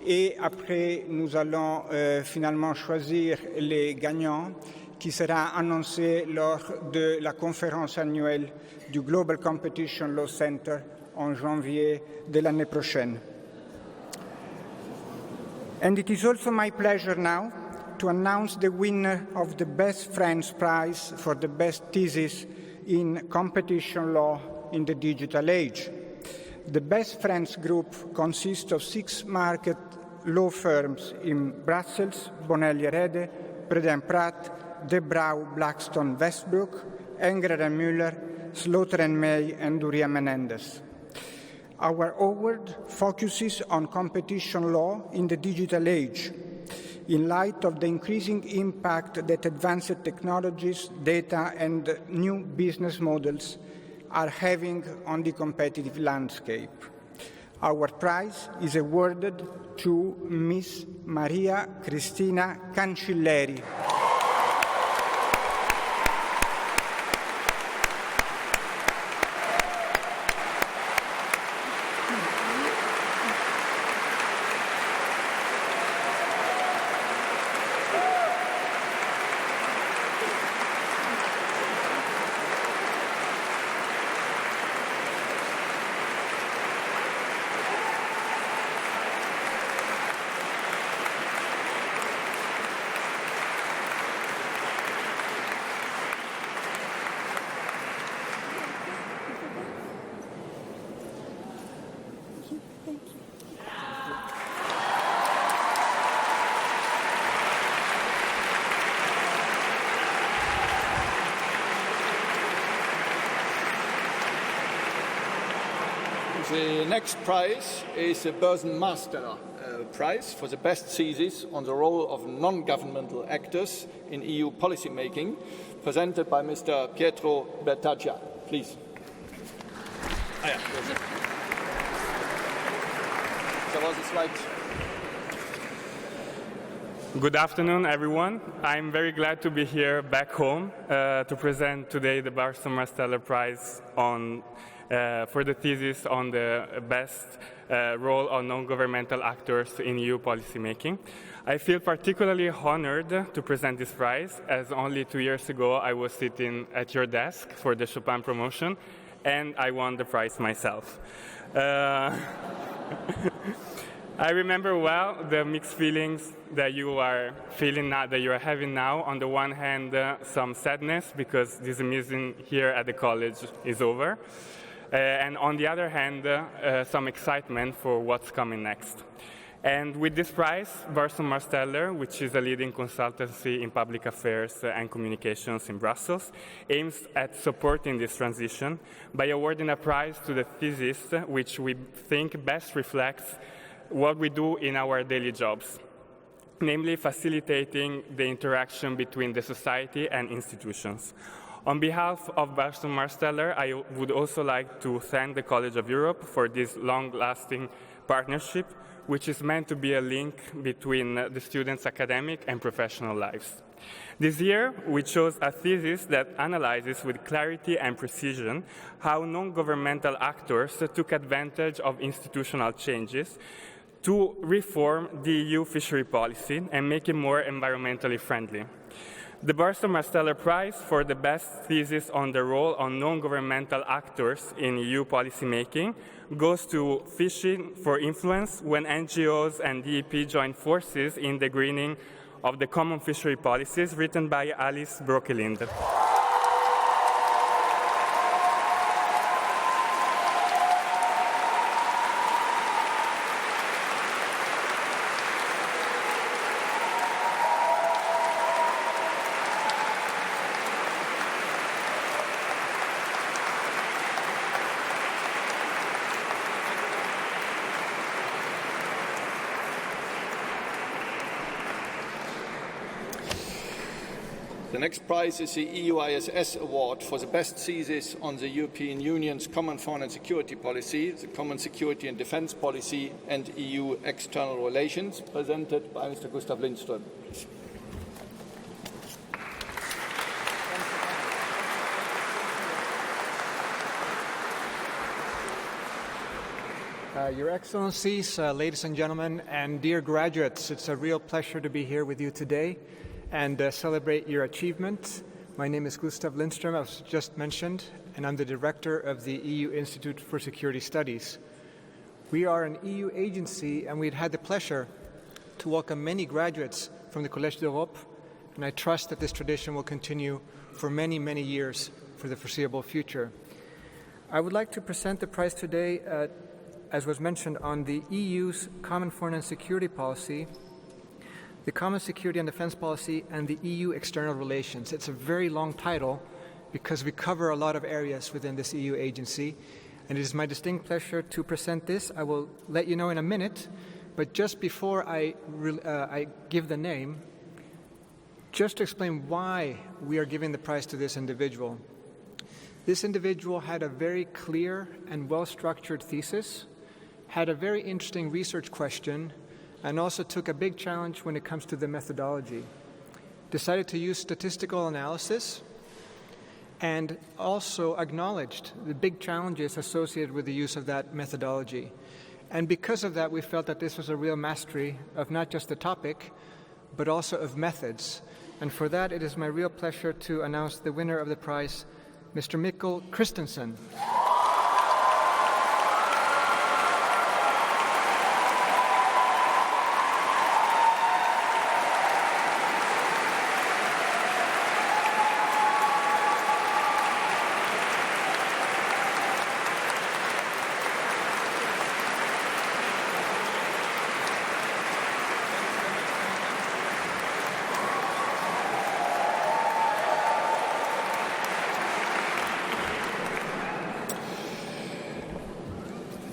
Et après, nous allons finalement choisir les gagnants qui sera annoncé lors de la conférence annuelle du Global Competition Law Center en janvier de l'année prochaine. And it is also my pleasure now to announce the winner of the Best Friends Prize for the best thesis in competition law in the digital age. The Best Friends group consists of 6 market law firms in Brussels, Bonelli Rede, Preden Pratt, De Brauw, Blackstone, Westbrook, Engler & Müller, Slaughter & May, and Duria Menendez. Our award focuses on competition law in the digital age, in light of the increasing impact that advanced technologies, data, and new business models are having on the competitive landscape. Our prize is awarded to Miss Maria Cristina Cancilleri. The next prize is the Börsenmaster Prize for the best thesis on the role of non-governmental actors in EU policymaking, presented by Mr. Pietro Bertaggia. Please. Good afternoon, everyone. I'm very glad to be here back home to present today the Börsenmaster Prize for the thesis on the best role of non-governmental actors in EU policymaking. I feel particularly honored to present this prize, as only 2 years ago I was sitting at your desk for the Chopin promotion, and I won the prize myself. I remember well the mixed feelings that you are feeling now, that you are having now. On the one hand, some sadness because this meeting here at the college is over. And on the other hand, some excitement for what's coming next. And with this prize, Börsenmaster, which is a leading consultancy in public affairs and communications in Brussels, aims at supporting this transition by awarding a prize to the thesis which we think best reflects what we do in our daily jobs, namely facilitating the interaction between the society and institutions. On behalf of Börsenmaster, I would also like to thank the College of Europe for this long-lasting partnership, which is meant to be a link between the students' academic and professional lives. This year, we chose a thesis that analyzes with clarity and precision how non-governmental actors took advantage of institutional changes to reform the EU fishery policy and make it more environmentally friendly. The Börsenmaster Prize for the best thesis on the role of non-governmental actors in EU policymaking goes to Fishing for Influence, when NGOs and DEP join forces in the greening of the common fishery policies, written by Alice Brokelind. The next prize is the EU ISS Award for the best thesis on the European Union's common foreign and security policy, the common security and defence policy, and EU external relations, presented by Mr. Gustav Lindström. Your Excellencies, ladies and gentlemen, and dear graduates, it's a real pleasure to be here with you today and celebrate your achievement. My name is Gustav Lindström, as just mentioned, and I'm the director of the EU Institute for Security Studies. We are an EU agency, and we've had the pleasure to welcome many graduates from the Collège d'Europe, and I trust that this tradition will continue for many, many years for the foreseeable future. I would like to present the prize today, as was mentioned, on the EU's common foreign and security policy, the common security and defense policy, and the EU external relations. It's a very long title because we cover a lot of areas within this EU agency, and it is my distinct pleasure to present this. I will let you know in a minute, but just before I give the name, just to explain why we are giving the prize to this individual. This individual had a very clear and well-structured thesis, had a very interesting research question, and also took a big challenge when it comes to the methodology. Decided to use statistical analysis and also acknowledged the big challenges associated with the use of that methodology. And because of that, we felt that this was a real mastery of not just the topic, but also of methods. And for that, it is my real pleasure to announce the winner of the prize, Mr. Mikkel Christensen.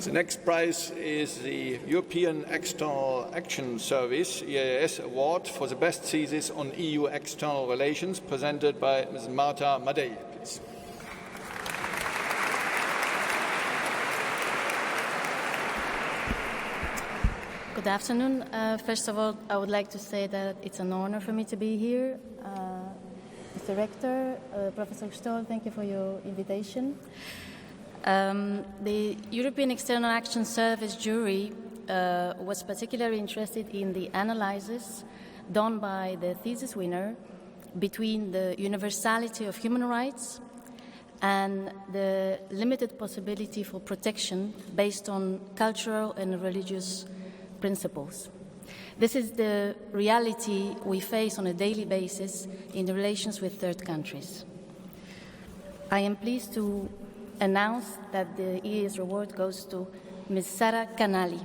The next prize is the European External Action Service, EAS Award for the best thesis on EU external relations, presented by Ms. Marta Madej, please. Good afternoon. First of all, I would like to say that it's an honor for me to be here. Mr. Rector, Professor Stoll, thank you for your invitation. The European External Action Service jury was particularly interested in the analysis done by the thesis winner between the universality of human rights and the limited possibility for protection based on cultural and religious principles. This is the reality we face on a daily basis in the relations with third countries. I am pleased to announce that the EAS award goes to Ms. Sara Canali.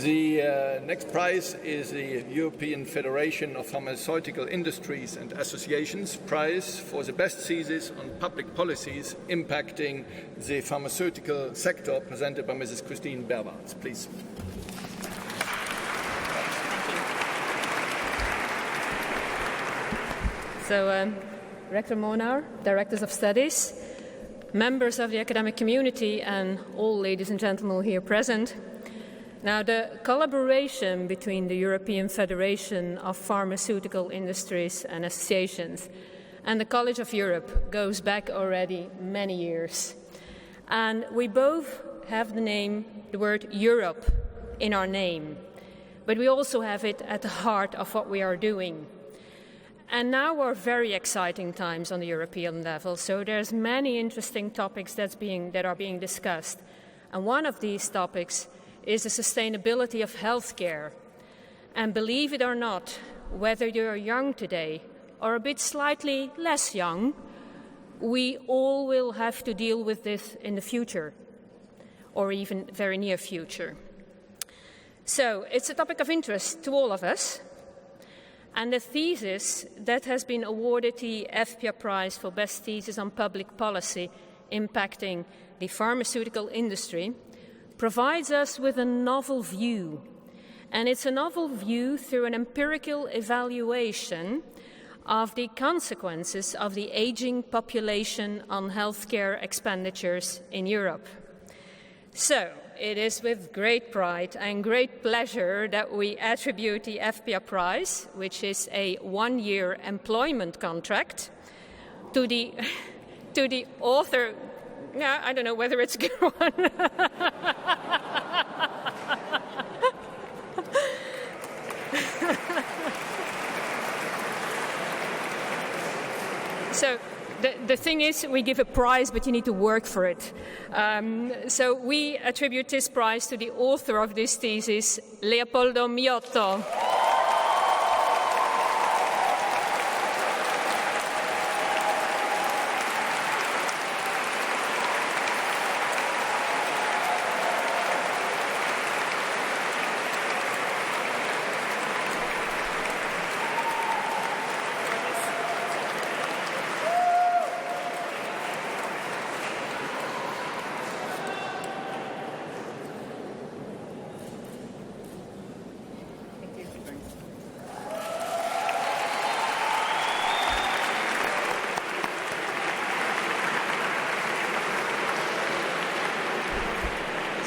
The next prize is the European Federation of Pharmaceutical Industries and Associations Prize for the best thesis on public policies impacting the pharmaceutical sector, presented by Mrs. Christine Berwarts, please. So, Rector Monar, Directors of Studies, members of the academic community, and all ladies and gentlemen here present. Now, the collaboration between the European Federation of Pharmaceutical Industries and Associations and the College of Europe goes back already many years. And we both have the word Europe in our name, but we also have it at the heart of what we are doing. And now are very exciting times on the European level, so there's many interesting topics that are being discussed. And one of these topics is the sustainability of healthcare. And believe it or not, whether you're young today or a bit slightly less young, we all will have to deal with this in the future, or even very near future. So it's a topic of interest to all of us. And the thesis that has been awarded the FPA Prize for Best Thesis on Public Policy impacting the pharmaceutical industry provides us with a novel view. And it's a novel view through an empirical evaluation of the consequences of the aging population on healthcare expenditures in Europe. So, it is with great pride and great pleasure that we attribute the FPA Prize, which is a one-year employment contract, to the author. Yeah, I don't know whether it's a good one. So the thing is, we give a prize, but you need to work for it. So we attribute this prize to the author of this thesis, Leopoldo Miotto.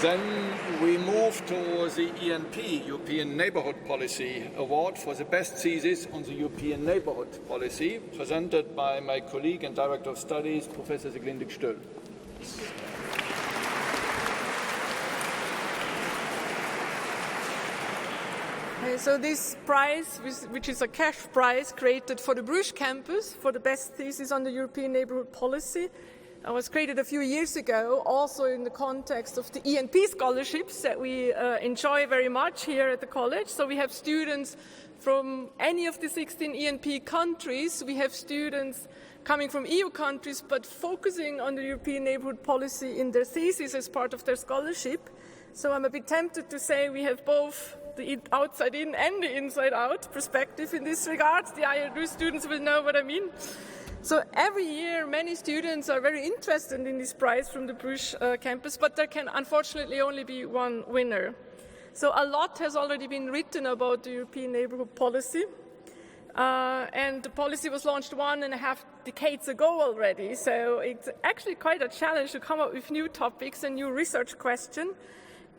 Then we move to the ENP, European Neighbourhood Policy Award for the best thesis on the European Neighbourhood Policy, presented by my colleague and Director of Studies, Professor Siglindik-Stöll. So this prize, which is a cash prize created for the Bruges campus for the best thesis on the European Neighbourhood Policy, was created a few years ago, also in the context of the ENP scholarships that we enjoy very much here at the college. So we have students from any of the 16 ENP countries. We have students coming from EU countries, but focusing on the European Neighbourhood Policy in their thesis as part of their scholarship. So I'm a bit tempted to say we have both the outside-in and the inside-out perspective in this regard. The IRU students will know what I mean. So every year, many students are very interested in this prize from the Bruges campus, but there can unfortunately only be one winner. So a lot has already been written about the European Neighbourhood Policy, and the policy was launched 1.5 decades ago already. So it's actually quite a challenge to come up with new topics and new research questions.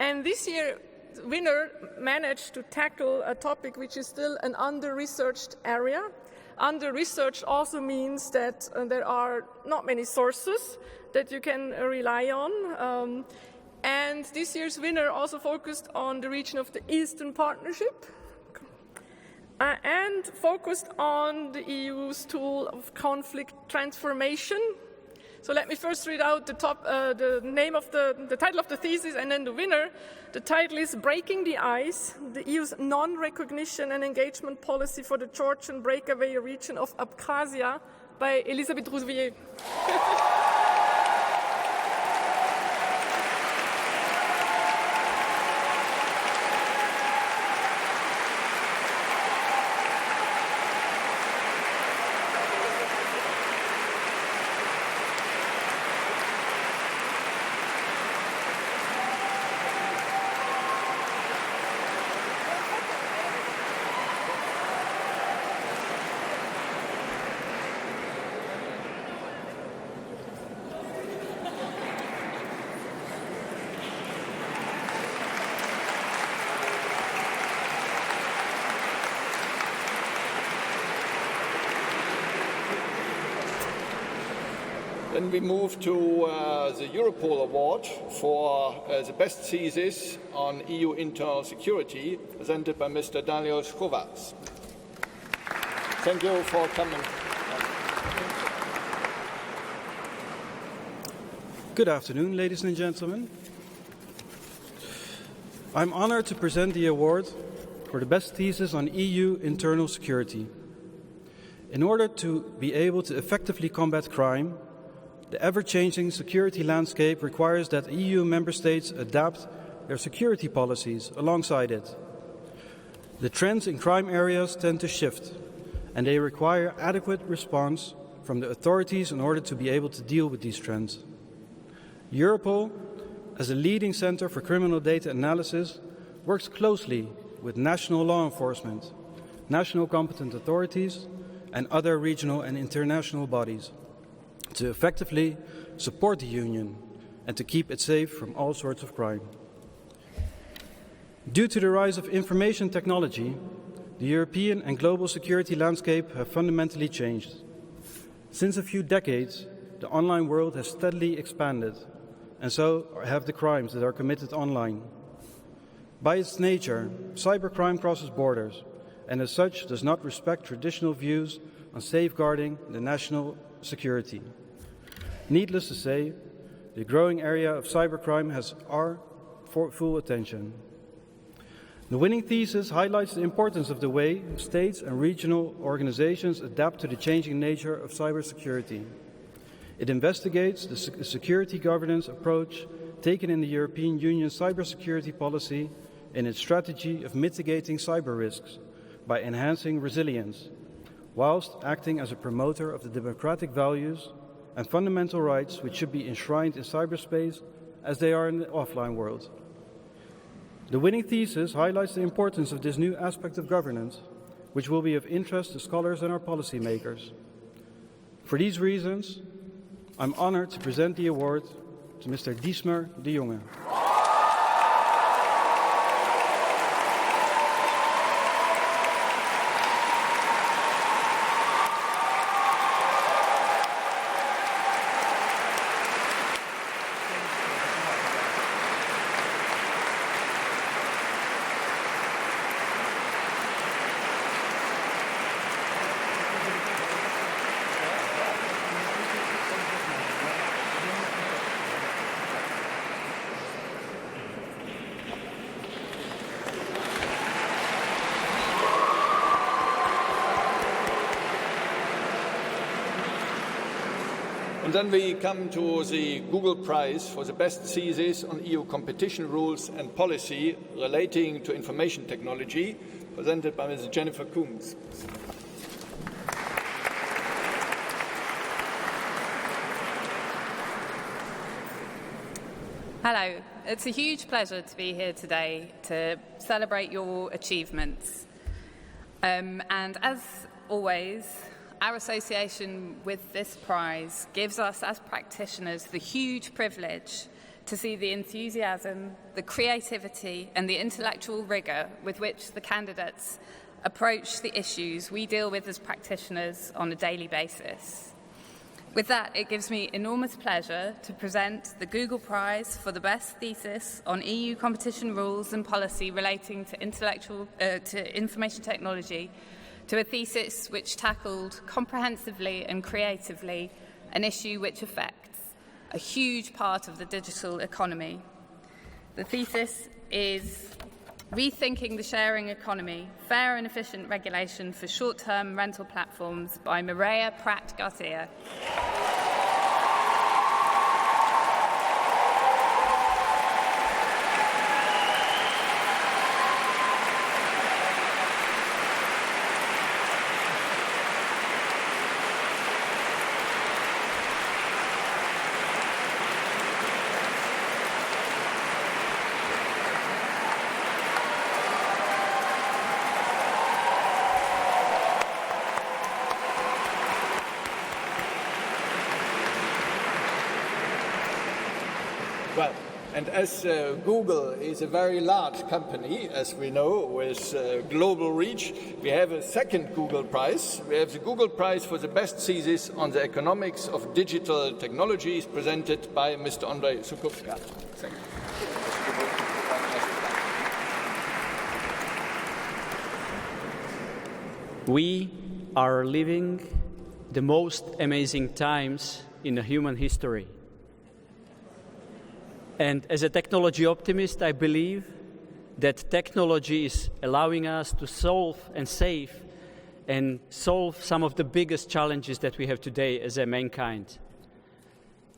And this year, the winner managed to tackle a topic which is still an under-researched area. Under-researched also means that there are not many sources that you can rely on. And this year's winner also focused on the region of the Eastern Partnership and focused on the EU's tool of conflict transformation. So let me first read out the name of the title of the thesis and then the winner. The title is Breaking the Ice, the EU's non-recognition and engagement policy for the Georgian breakaway region of Abkhazia by Elisabeth Rouvier. Then we move to the Europol Award for the best thesis on EU internal security, presented by Mr. Dariusz Kovács. Thank you for coming. Good afternoon, ladies and gentlemen. I'm honored to present the award for the best thesis on EU internal security. In order to be able to effectively combat crime, the ever-changing security landscape requires that EU member states adapt their security policies alongside it. The trends in crime areas tend to shift, and they require adequate response from the authorities in order to be able to deal with these trends. Europol, as a leading center for criminal data analysis, works closely with national law enforcement, national competent authorities, and other regional and international bodies to effectively support the Union and to keep it safe from all sorts of crime. Due to the rise of information technology, the European and global security landscape have fundamentally changed. Since a few decades, the online world has steadily expanded, and so have the crimes that are committed online. By its nature, cybercrime crosses borders, and as such does not respect traditional views on safeguarding the national security. Needless to say, the growing area of cybercrime has our full attention. The winning thesis highlights the importance of the way states and regional organizations adapt to the changing nature of cybersecurity. It investigates the security governance approach taken in the European Union's cybersecurity policy in its strategy of mitigating cyber risks by enhancing resilience, whilst acting as a promoter of the democratic values and fundamental rights which should be enshrined in cyberspace as they are in the offline world. The winning thesis highlights the importance of this new aspect of governance, which will be of interest to scholars and our policymakers. For these reasons, I'm honored to present the award to Mr. Dietmar de Jonge. And then we come to the Google Prize for the best thesis on EU competition rules and policy relating to information technology, presented by Ms. Jennifer Coombs. Hello, it's a huge pleasure to be here today to celebrate your achievements. And as always, our association with this prize gives us as practitioners the huge privilege to see the enthusiasm, the creativity and the intellectual rigour with which the candidates approach the issues we deal with as practitioners on a daily basis. With that, it gives me enormous pleasure to present the Google Prize for the best thesis on EU competition rules and policy relating to information technology, to a thesis which tackled comprehensively and creatively an issue which affects a huge part of the digital economy. The thesis is Rethinking the Sharing Economy, Fair and Efficient Regulation for Short-Term Rental Platforms by Mireia Prat Garcia. Well, and as Google is a very large company, as we know, with global reach, we have a second Google Prize. We have the Google Prize for the best thesis on the economics of digital technologies, presented by Mr. Andrzej Suchowska. Thank you. We are living the most amazing times in human history. And as a technology optimist, I believe that technology is allowing us to solve and save and solve some of the biggest challenges that we have today as a mankind.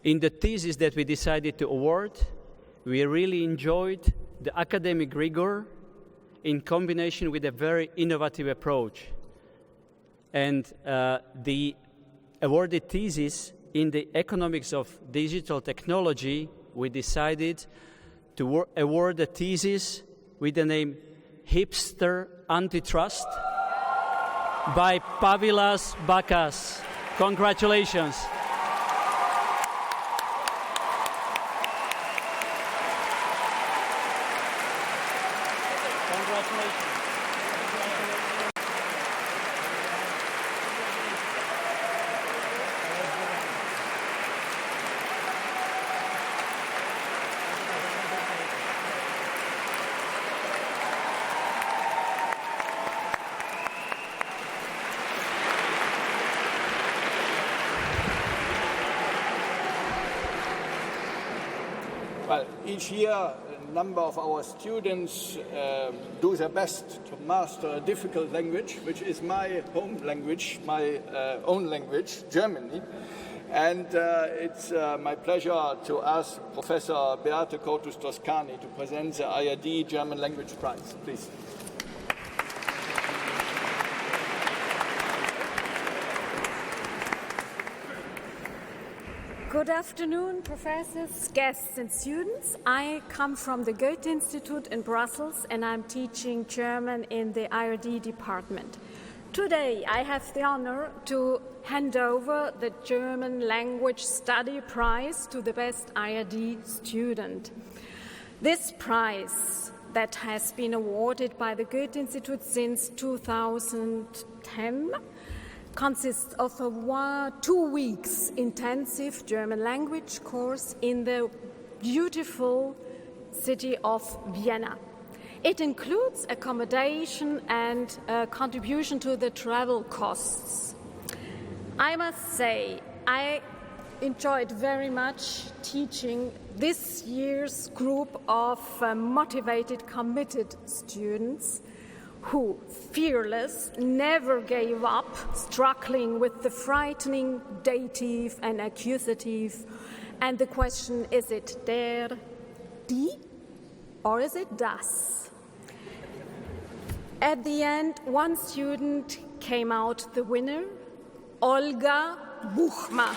In the thesis that we decided to award, we really enjoyed the academic rigor in combination with a very innovative approach. And the awarded thesis in the economics of digital technology, we decided to award a thesis with the name Hipster Antitrust by Pavilas Bakas. Congratulations. Well, each year, a number of our students do their best to master a difficult language, which is my home language, my own language, Germany. And it's my pleasure to ask Professor Beate Cotus-Toscani to present the IRD German Language Prize, please. Good afternoon, professors, guests, and students. I come from the Goethe Institute in Brussels, and I'm teaching German in the IRD department. Today, I have the honor to hand over the German Language Study Prize to the best IRD student. This prize, that has been awarded by the Goethe Institute since 2010, consists of a 2 weeks intensive German language course in the beautiful city of Vienna. It includes accommodation and contribution to the travel costs. I must say, I enjoyed very much teaching this year's group of motivated, committed students who, fearless, never gave up, struggling with the frightening dative and accusative. And the question, is it der, die, or is it das? At the end, one student came out the winner, Olga Buchma.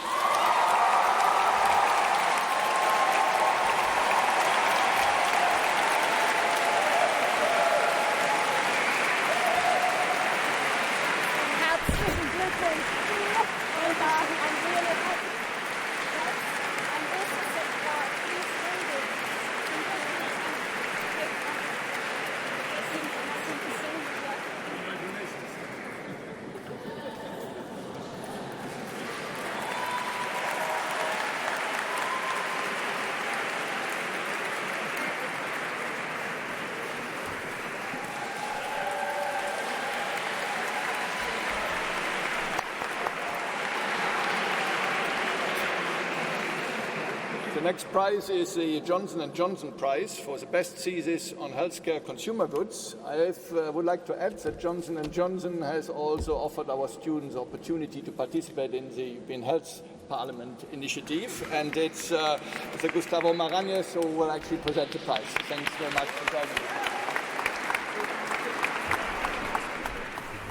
The next prize is the Johnson & Johnson Prize for the best thesis on healthcare consumer goods. I would like to add that Johnson & Johnson has also offered our students the opportunity to participate in the European Health Parliament initiative, and it's Mr. Gustavo Marañez who will actually present the prize. Thanks very much for joining me.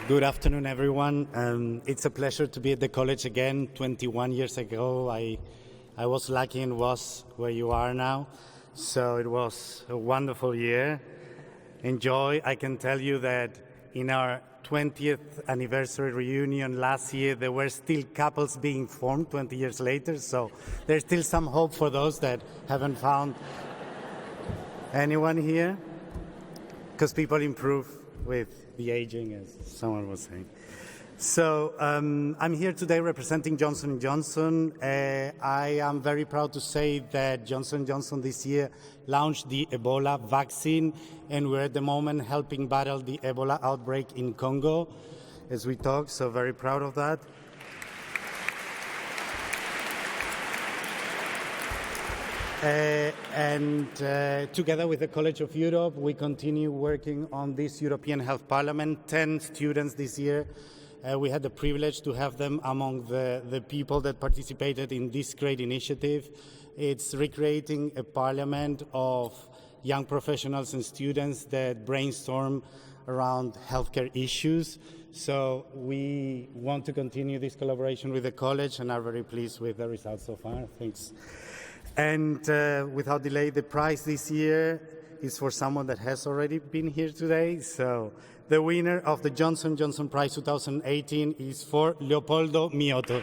Good afternoon, everyone. It's a pleasure to be at the college again. 21 years ago, I was lucky and was where you are now. So it was a wonderful year. Enjoy. I can tell you that in our 20th anniversary reunion last year, there were still couples being formed 20 years later. So there's still some hope for those that haven't found anyone here, because people improve with the aging, as someone was saying. So I'm here today representing Johnson & Johnson. I am very proud to say that Johnson & Johnson this year launched the Ebola vaccine, and we're at the moment helping battle the Ebola outbreak in Congo as we talk, so very proud of that. And together with the College of Europe, we continue working on this European Health Parliament. 10 students this year. We had the privilege to have them among the people that participated in this great initiative. It's recreating a parliament of young professionals and students that brainstorm around healthcare issues. So we want to continue this collaboration with the college and are very pleased with the results so far. Thanks. And without delay, the prize this year is for someone that has already been here today. So the winner of the Johnson & Johnson Prize 2018 is for Leopoldo Mioto.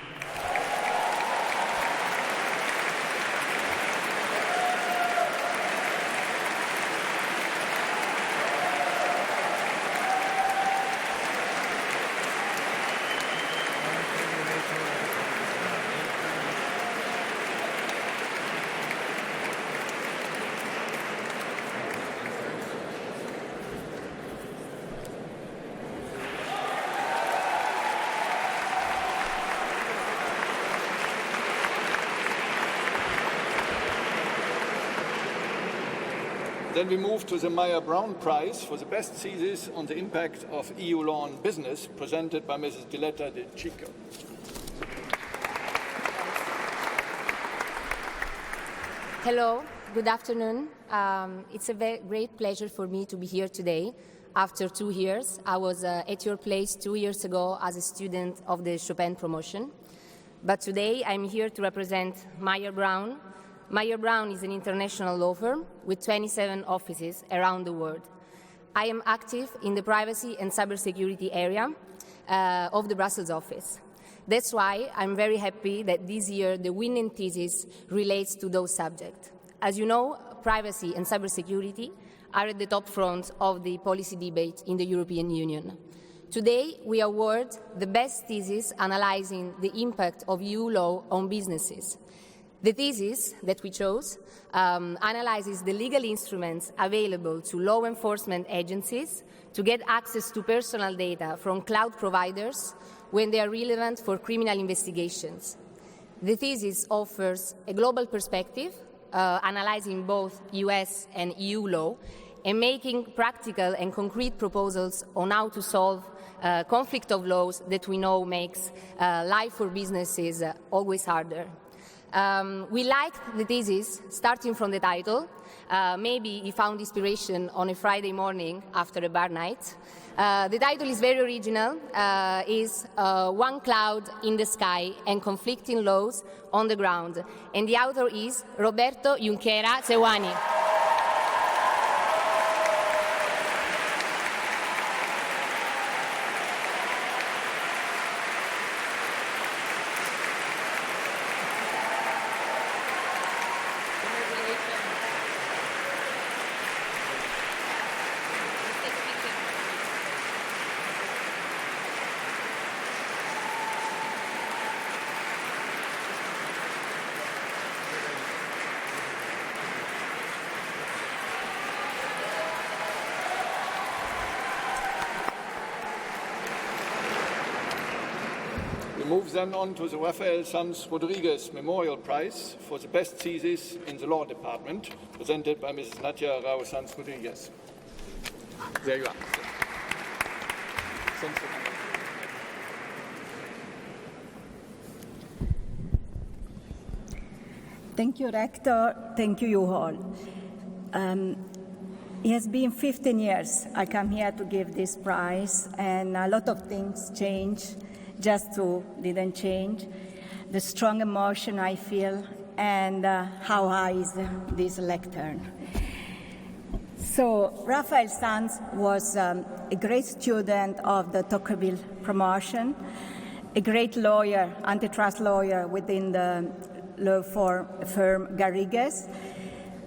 Then we move to the Meyer-Brown Prize for the best thesis on the impact of EU law on business, presented by Mrs. Diletta De Chico. Hello, good afternoon. It's a great pleasure for me to be here today. After 2 years, I was at your place 2 years ago as a student of the Chopin promotion. But today I'm here to represent Meyer-Brown. Meyer-Brown is an international law firm with 27 offices around the world. I am active in the privacy and cybersecurity area of the Brussels office. That's why I'm very happy that this year the winning thesis relates to those subjects. As you know, privacy and cybersecurity are at the top front of the policy debate in the European Union. Today, we award the best thesis analyzing the impact of EU law on businesses. The thesis that we chose analyzes the legal instruments available to law enforcement agencies to get access to personal data from cloud providers when they are relevant for criminal investigations. The thesis offers a global perspective, analyzing both US and EU law, and making practical and concrete proposals on how to solve conflict of laws that we know makes life for businesses always harder. We liked the thesis starting from the title. Maybe he found inspiration on a Friday morning after a bar night. The title is very original, is One Cloud in the Sky and Conflicting Laws on the Ground. And the author is Roberto Junquera Sewani. We move then on to the Rafael Sanz Rodriguez Memorial Prize for the best thesis in the law department, presented by Mrs. Nadia Rao Sanz Rodriguez. There you are. Thank you, Rector. Thank you all. It has been 15 years I come here to give this prize, and a lot of things changed. Just two didn't change. The strong emotion I feel and how high is this lectern. So Rafael Sanz was a great student of the Tocqueville promotion, a great lawyer, antitrust lawyer within the law firm Garrigues,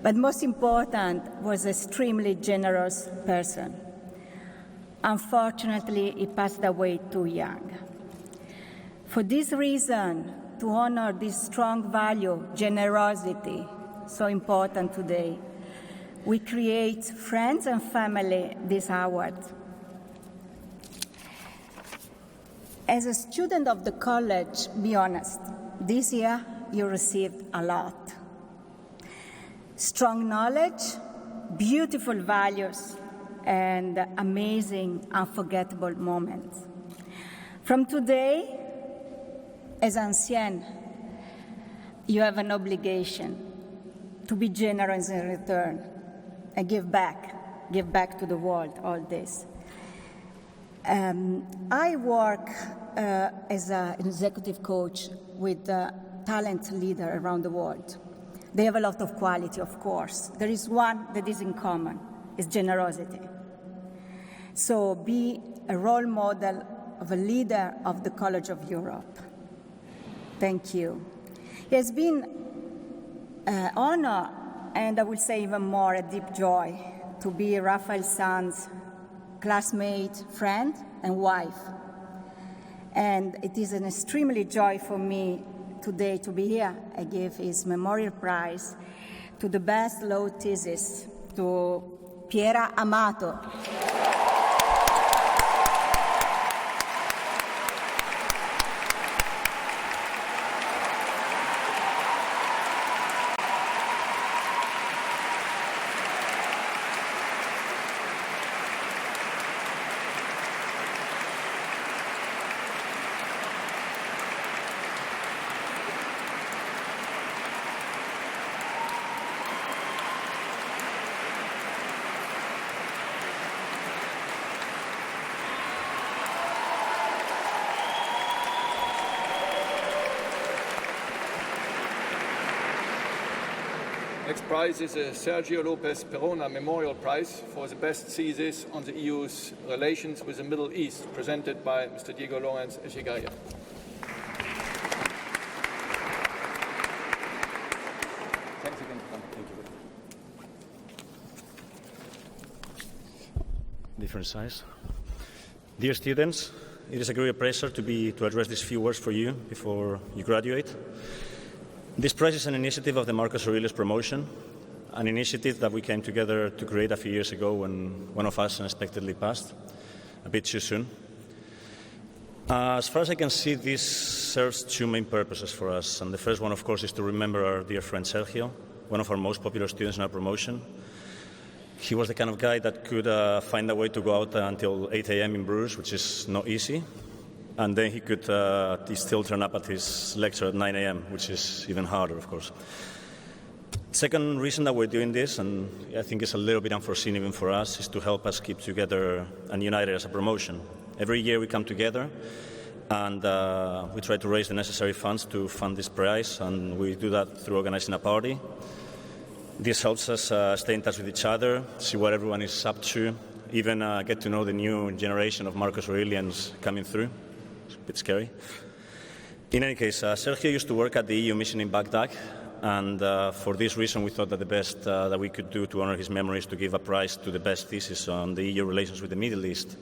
but most important, was an extremely generous person. Unfortunately, he passed away too young. For this reason, to honor this strong value, generosity, so important today, we create friends and family this award. As a student of the college, be honest, this year you received a lot. strong knowledge, beautiful values, and amazing, unforgettable moments. From today, as ancienne, you have an obligation to be generous in return and give back to the world all this. I work as an executive coach with talent leaders around the world. They have a lot of quality, of course. There is one that is in common, is generosity. So be a role model of a leader of the College of Europe. Thank you. It has been an honor, and I will say even more, a deep joy to be Raphael Sanz's classmate, friend, and wife. And it is an extremely joy for me today to be here. I give his memorial prize to the best law thesis, to Piera Amato. Next prize is a Sergio Lopez Perona Memorial Prize for the best thesis on the EU's relations with the Middle East, presented by Mr. Diego López Echegaría. Thanks again for coming. Thank you. Different size. Dear students, it is a great pleasure to address these few words for you before you graduate. This prize is an initiative of the Marcus Aurelius Promotion, an initiative that we came together to create a few years ago when one of us unexpectedly passed, a bit too soon. As far as I can see, this serves two main purposes for us. And the first one, of course, is to remember our dear friend Sergio, one of our most popular students in our promotion. He was the kind of guy that could find a way to go out until 8 a.m. in Bruges, which is not easy. And then he could still turn up at his lecture at 9 a.m., which is even harder, of course. Second reason that we're doing this, and I think it's a little bit unforeseen even for us, is to help us keep together and united as a promotion. Every year we come together and we try to raise the necessary funds to fund this prize, and we do that through organizing a party. This helps us stay in touch with each other, see what everyone is up to, even get to know the new generation of Marcus Aurelians coming through. It's a bit scary. In any case, Sergio used to work at the EU mission in Baghdad, and for this reason we thought that the best that we could do to honor his memory is to give a prize to the best thesis on the EU relations with the Middle East.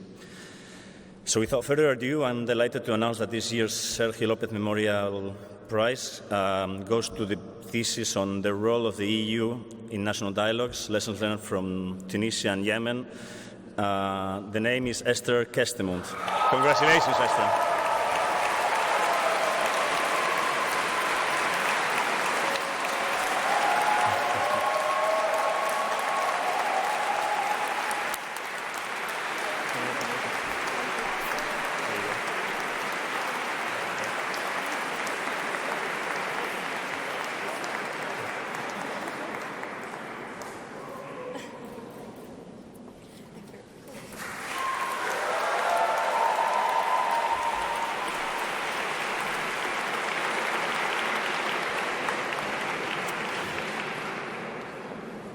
So without further ado, I'm delighted to announce that this year's Sergio López Memorial Prize goes to the thesis on the role of the EU in national dialogues, lessons learned from Tunisia and Yemen. The name is Esther Kestemund. Congratulations, Esther.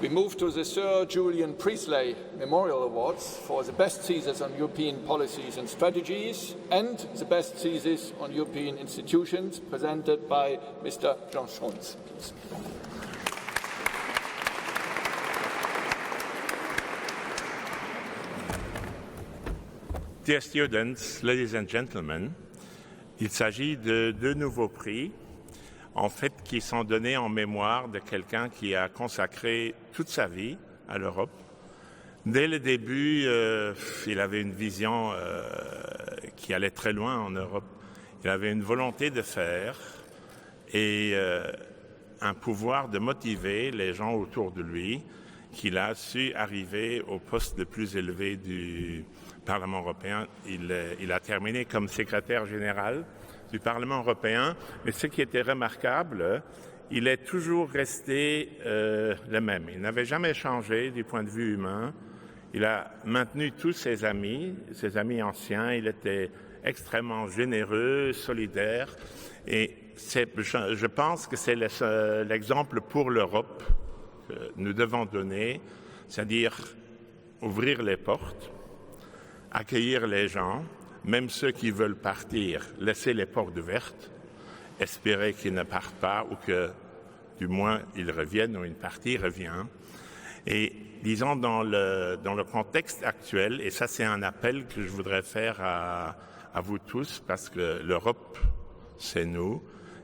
We move to the Sir Julian Priestley Memorial Awards for the best thesis on European policies and strategies and the best thesis on European institutions, presented by Mr. Jean Schunz. Please. Dear students, ladies and gentlemen, il s'agit de deux nouveaux prix, en fait, qui sont donnés en mémoire de quelqu'un qui a consacré toute sa vie à l'Europe. Dès le début, il avait une vision qui allait très loin en Europe. Il avait une volonté de faire et un pouvoir de motiver les gens autour de lui, qu'il a su arriver au poste le plus élevé du Parlement européen. Il a terminé comme secrétaire général du Parlement européen, mais ce qui était remarquable, il est toujours resté le même. Il n'avait jamais changé du point de vue humain. Il a maintenu tous ses amis anciens. Il était extrêmement généreux, solidaire. Et je pense que c'est l'exemple pour l'Europe que nous devons donner, c'est-à-dire ouvrir les portes, accueillir les gens, même ceux qui veulent partir, laisser les portes ouvertes, espérer qu'ils ne partent pas ou que, du moins, ils reviennent ou une partie revient. Et disons, dans le contexte actuel, et ça c'est un appel que je voudrais faire à vous tous, parce que l'Europe, c'est nous,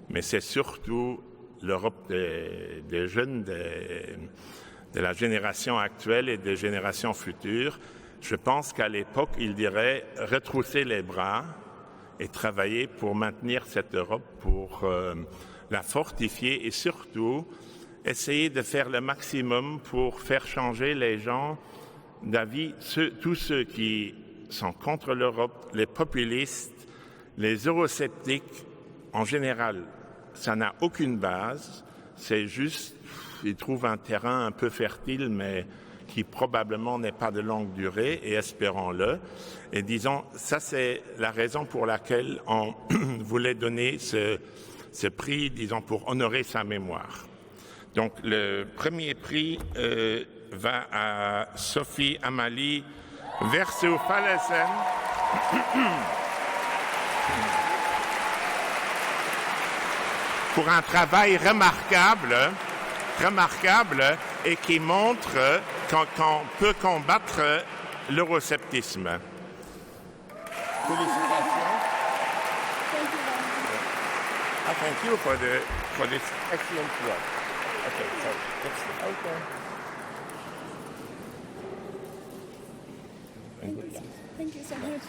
mais c'est surtout l'Europe des jeunes, de la génération actuelle et des générations futures. Je pense qu'à l'époque, il dirait retrousser les bras et travailler pour maintenir cette Europe, pour la fortifier et surtout essayer de faire le maximum pour faire changer les gens d'avis, tous ceux qui sont contre l'Europe, les populistes, les eurosceptiques. En général, ça n'a aucune base, c'est juste, ils trouvent un terrain un peu fertile, mais qui probablement n'est pas de longue durée, et espérons-le. Et disons, ça c'est la raison pour laquelle on voulait donner ce prix, disons, pour honorer sa mémoire. Donc le premier prix va à Sophie Amalie Versu-Fallesen. Pour un travail remarquable et qui montre qu'on peut combattre l'eurosceptisme. Félicitations. Thank you for this excellent work. Okay, so let's see. Okay. Thank you so much.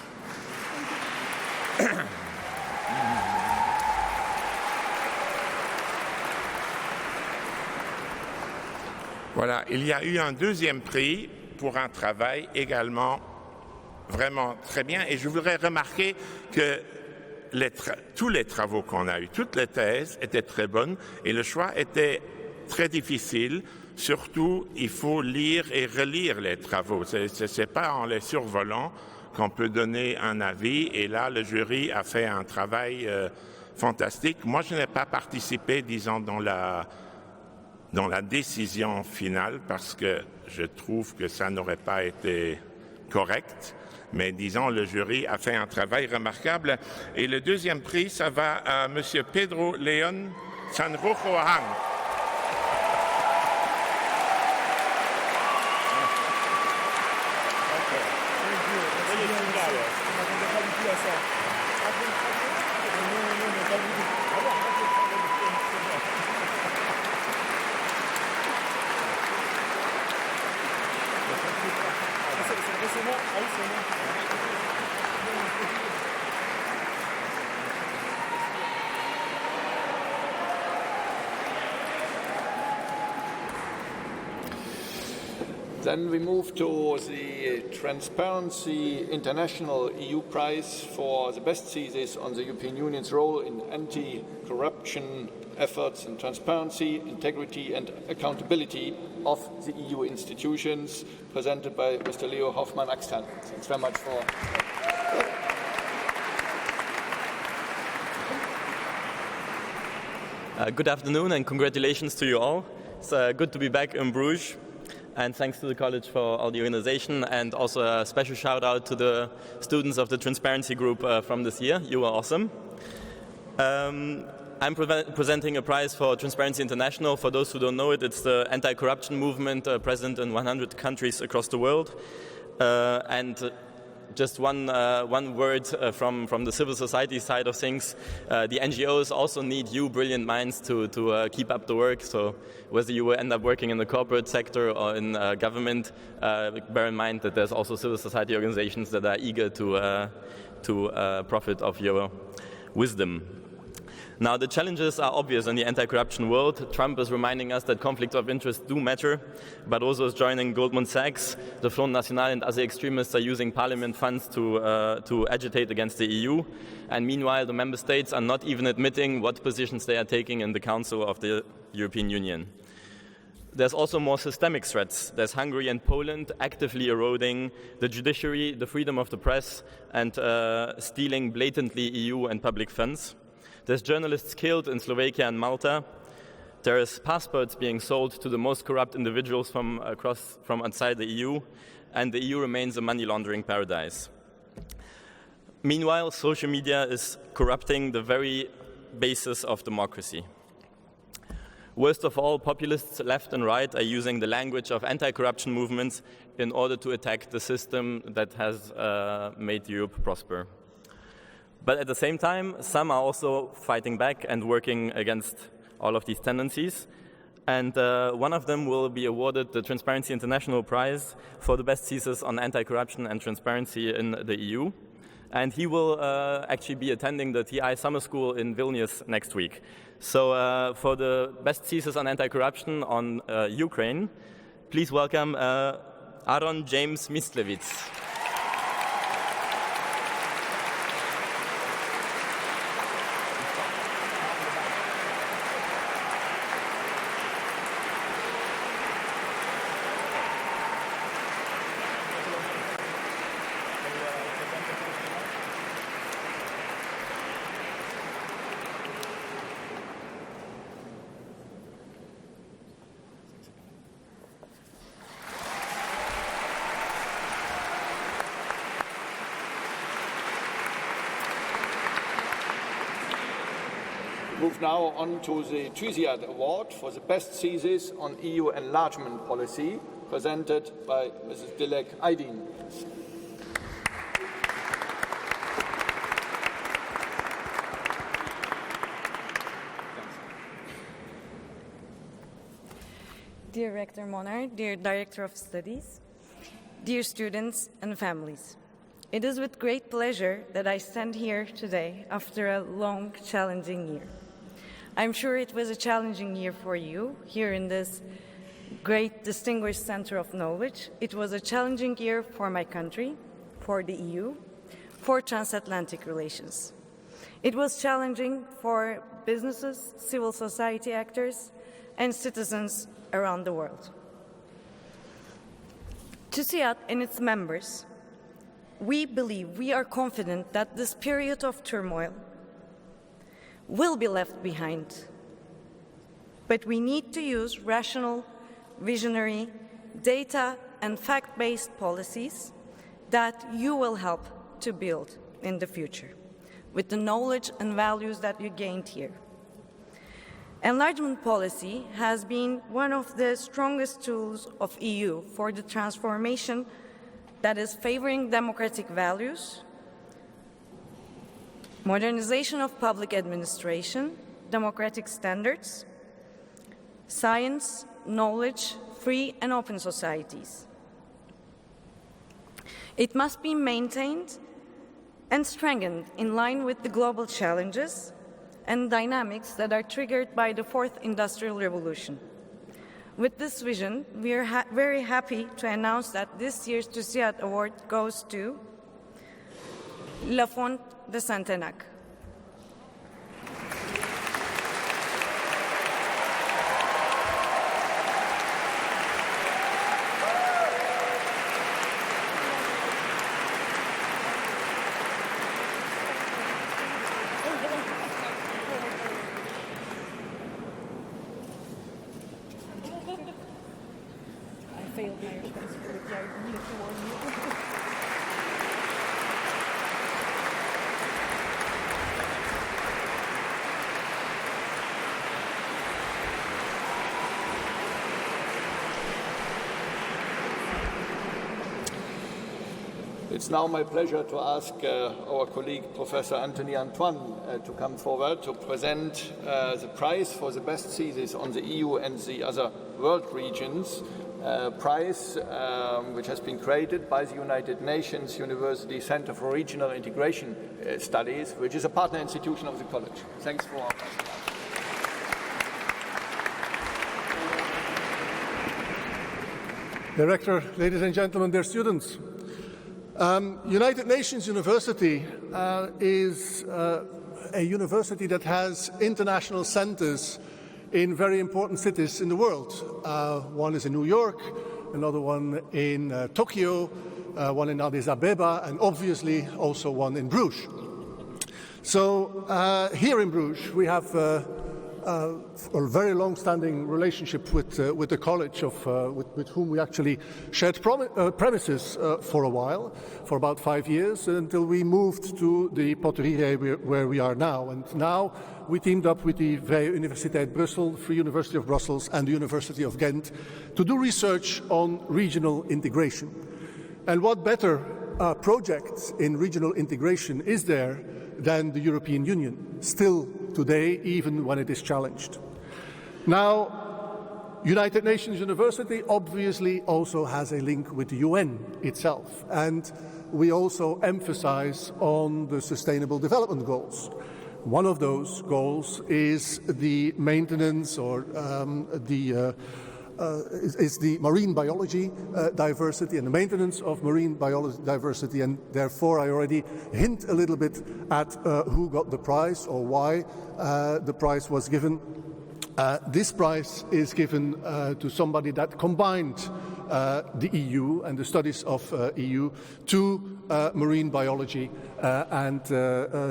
Voilà, il y a eu un deuxième prix pour un travail également vraiment très bien. Et je voudrais remarquer que tous les travaux qu'on a eus, toutes les thèses étaient très bonnes et le choix était très difficile. Surtout, il faut lire et relire les travaux. Ce n'est pas en les survolant qu'on peut donner un avis. Et là, le jury a fait un travail fantastique. Moi, je n'ai pas participé, disons, dans la décision finale parce que je trouve que ça n'aurait pas été correct. Mais disons, le jury a fait un travail remarquable. Et le deuxième prix, ça va à M. Pedro León Sanrojo-Hang. Then we move to the Transparency International EU Prize for the best thesis on the European Union's role in anti-corruption efforts and transparency, integrity and accountability of the EU institutions, presented by Mr. Leo Hoffmann-Axtern. Thanks very much for... Good afternoon and congratulations to you all. It's good to be back in Bruges. And thanks to the college for all the organization, and also a special shout out to the students of the Transparency Group from this year. You were awesome. I'm presenting a prize for Transparency International. For those who don't know it, it's the anti-corruption movement present in 100 countries across the world. Just one word from the civil society side of things. The NGOs also need you brilliant minds to keep up the work. So whether you will end up working in the corporate sector or in government, bear in mind that there's also civil society organizations that are eager to profit of your wisdom. Now, the challenges are obvious in the anti-corruption world. Trump is reminding us that conflicts of interest do matter, but also is joining Goldman Sachs. The Front National and other extremists are using parliament funds to agitate against the EU. And meanwhile, the member states are not even admitting what positions they are taking in the Council of the European Union. There's also more systemic threats. There's Hungary and Poland actively eroding the judiciary, the freedom of the press, and stealing blatantly EU and public funds. There's journalists killed in Slovakia and Malta. There is passports being sold to the most corrupt individuals from outside the EU, and the EU remains a money laundering paradise. Meanwhile, social media is corrupting the very basis of democracy. Worst of all, populists left and right are using the language of anti-corruption movements in order to attack the system that has made Europe prosper. But at the same time, some are also fighting back and working against all of these tendencies. And one of them will be awarded the Transparency International Prize for the best thesis on anti-corruption and transparency in the EU. And he will actually be attending the TI Summer School in Vilnius next week. So for the best thesis on anti-corruption on Ukraine, please welcome Aaron James Mistlevitz. Move now on to the Thysiad Award for the best thesis on EU enlargement policy, presented by Mrs. Dilek Aydin. Dear Rector Monard, dear Director of Studies, dear students and families. It is with great pleasure that I stand here today after a long, challenging year. I'm sure it was a challenging year for you here in this great, distinguished center of knowledge. It was a challenging year for my country, for the EU, for transatlantic relations. It was challenging for businesses, civil society actors, and citizens around the world. TÜSİAD and its members, we are confident that this period of turmoil will be left behind. But we need to use rational, visionary, data and fact-based policies that you will help to build in the future with the knowledge and values that you gained here. Enlargement policy has been one of the strongest tools of EU for the transformation that is favoring democratic values, modernization of public administration, democratic standards, science, knowledge, free and open societies. It must be maintained and strengthened in line with the global challenges and dynamics that are triggered by the Fourth Industrial Revolution. With this vision, we are very happy to announce that this year's TÜSİAD Award goes to La Font de Santenac. It's now my pleasure to ask our colleague, Professor Anthony Antoine, to come forward to present the prize for the best thesis on the EU and the other world regions prize, which has been created by the United Nations University Center for Regional Integration Studies, which is a partner institution of the college. Thanks for Director, ladies and gentlemen, dear students. United Nations University is a university that has international centers in very important cities in the world. One is in New York, another one in Tokyo, one in Addis Abeba, and obviously also one in Bruges. So here in Bruges, we have a very long-standing relationship with the college with whom we actually shared premises for a while, for about 5 years, until we moved to the Poteriere where we are now. And now we teamed up with the Vrije Universiteit Brussel, Free University of Brussels, and the University of Ghent to do research on regional integration. And what better project in regional integration is there than the European Union, still today, even when it is challenged. Now, United Nations University obviously also has a link with the UN itself, and we also emphasize on the Sustainable Development Goals. One of those goals is the maintenance or is the marine biology diversity and the maintenance of marine biology diversity, and therefore I already hint a little bit at who got the prize or why the prize was given. This prize is given to somebody that combined the EU and the studies of EU to marine biology and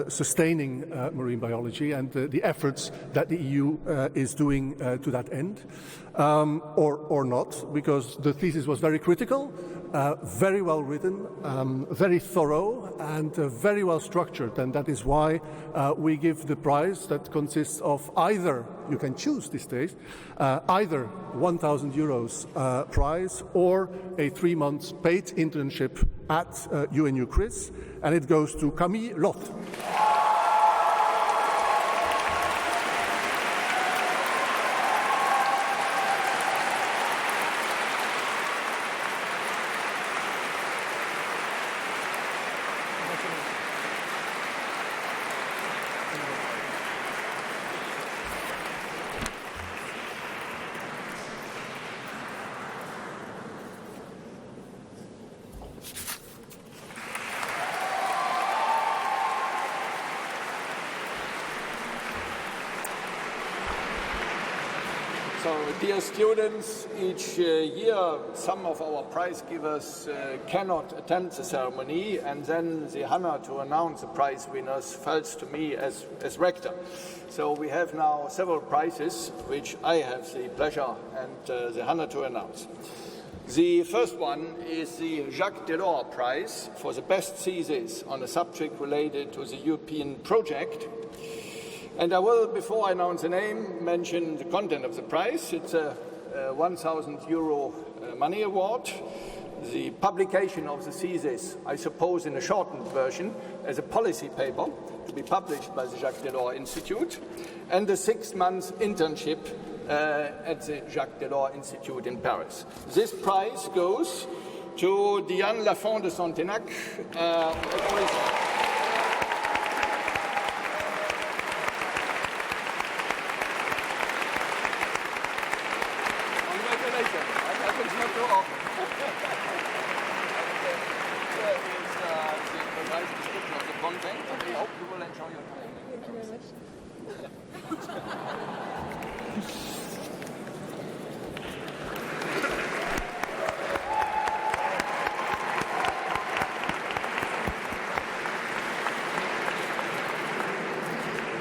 sustaining marine biology and the efforts that the EU is doing to that end, or not, because the thesis was very critical, very well written, very thorough, and very well structured, and that is why we give the prize that consists of either, you can choose these days, either 1,000 euros prize or a 3-month paid internship at UNU CRIS, and it goes to Camille Loth. Dear students, each year some of our prize givers cannot attend the ceremony, and then the honor to announce the prize winners falls to me as rector. So we have now several prizes which I have the pleasure and the honor to announce. The first one is the Jacques Delors Prize for the best thesis on a subject related to the European project. And I will, before I announce the name, mention the content of the prize. It's a 1,000 euro money award. The publication of the thesis, I suppose in a shortened version, as a policy paper to be published by the Jacques Delors Institute, and a 6-month internship at the Jacques Delors Institute in Paris. This prize goes to Diane Lafont de Santenac.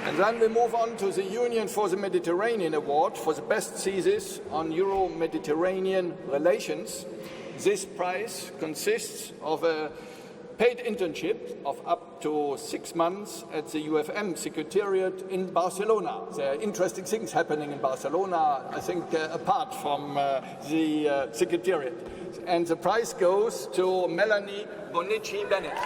And then we move on to the Union for the Mediterranean Award for the best thesis on Euro-Mediterranean relations. This prize consists of a paid internship of up to 6 months at the UFM Secretariat in Barcelona. There are interesting things happening in Barcelona, I think, apart from the Secretariat. And the prize goes to Melanie Bonici-Bennett.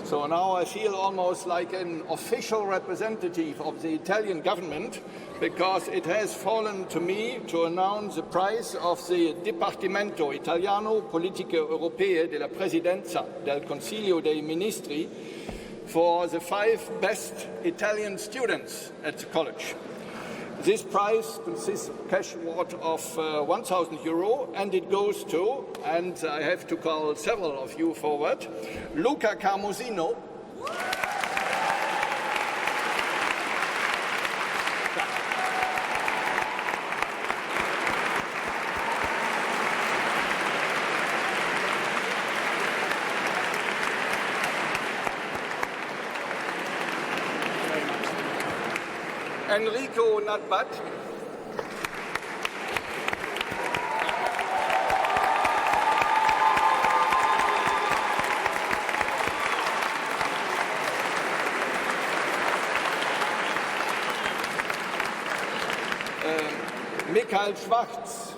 So now I feel almost like an official representative of the Italian government, because it has fallen to me to announce the prize of the Dipartimento Italiano Politiche Europee della Presidenza del Consiglio dei Ministri for the 5 best Italian students at the college. This prize consists of a cash award of €1,000, and it goes to, and I have to call several of you forward, Luca Carmosino, Enrico Natbat, Michael Schwarz,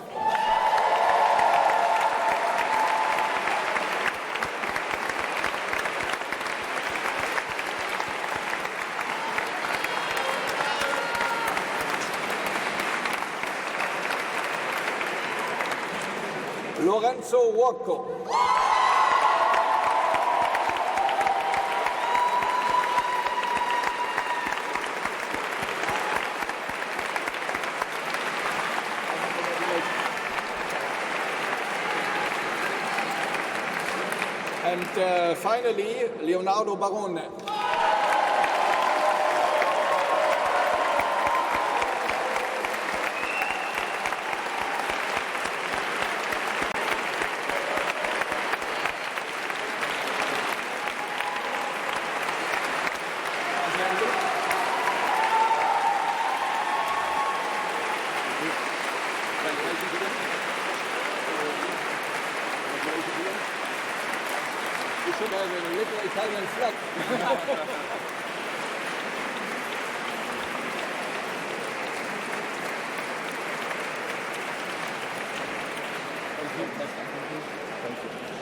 Lorenzo Wocco, and finally Leonardo Barone. You should have a little Italian flag.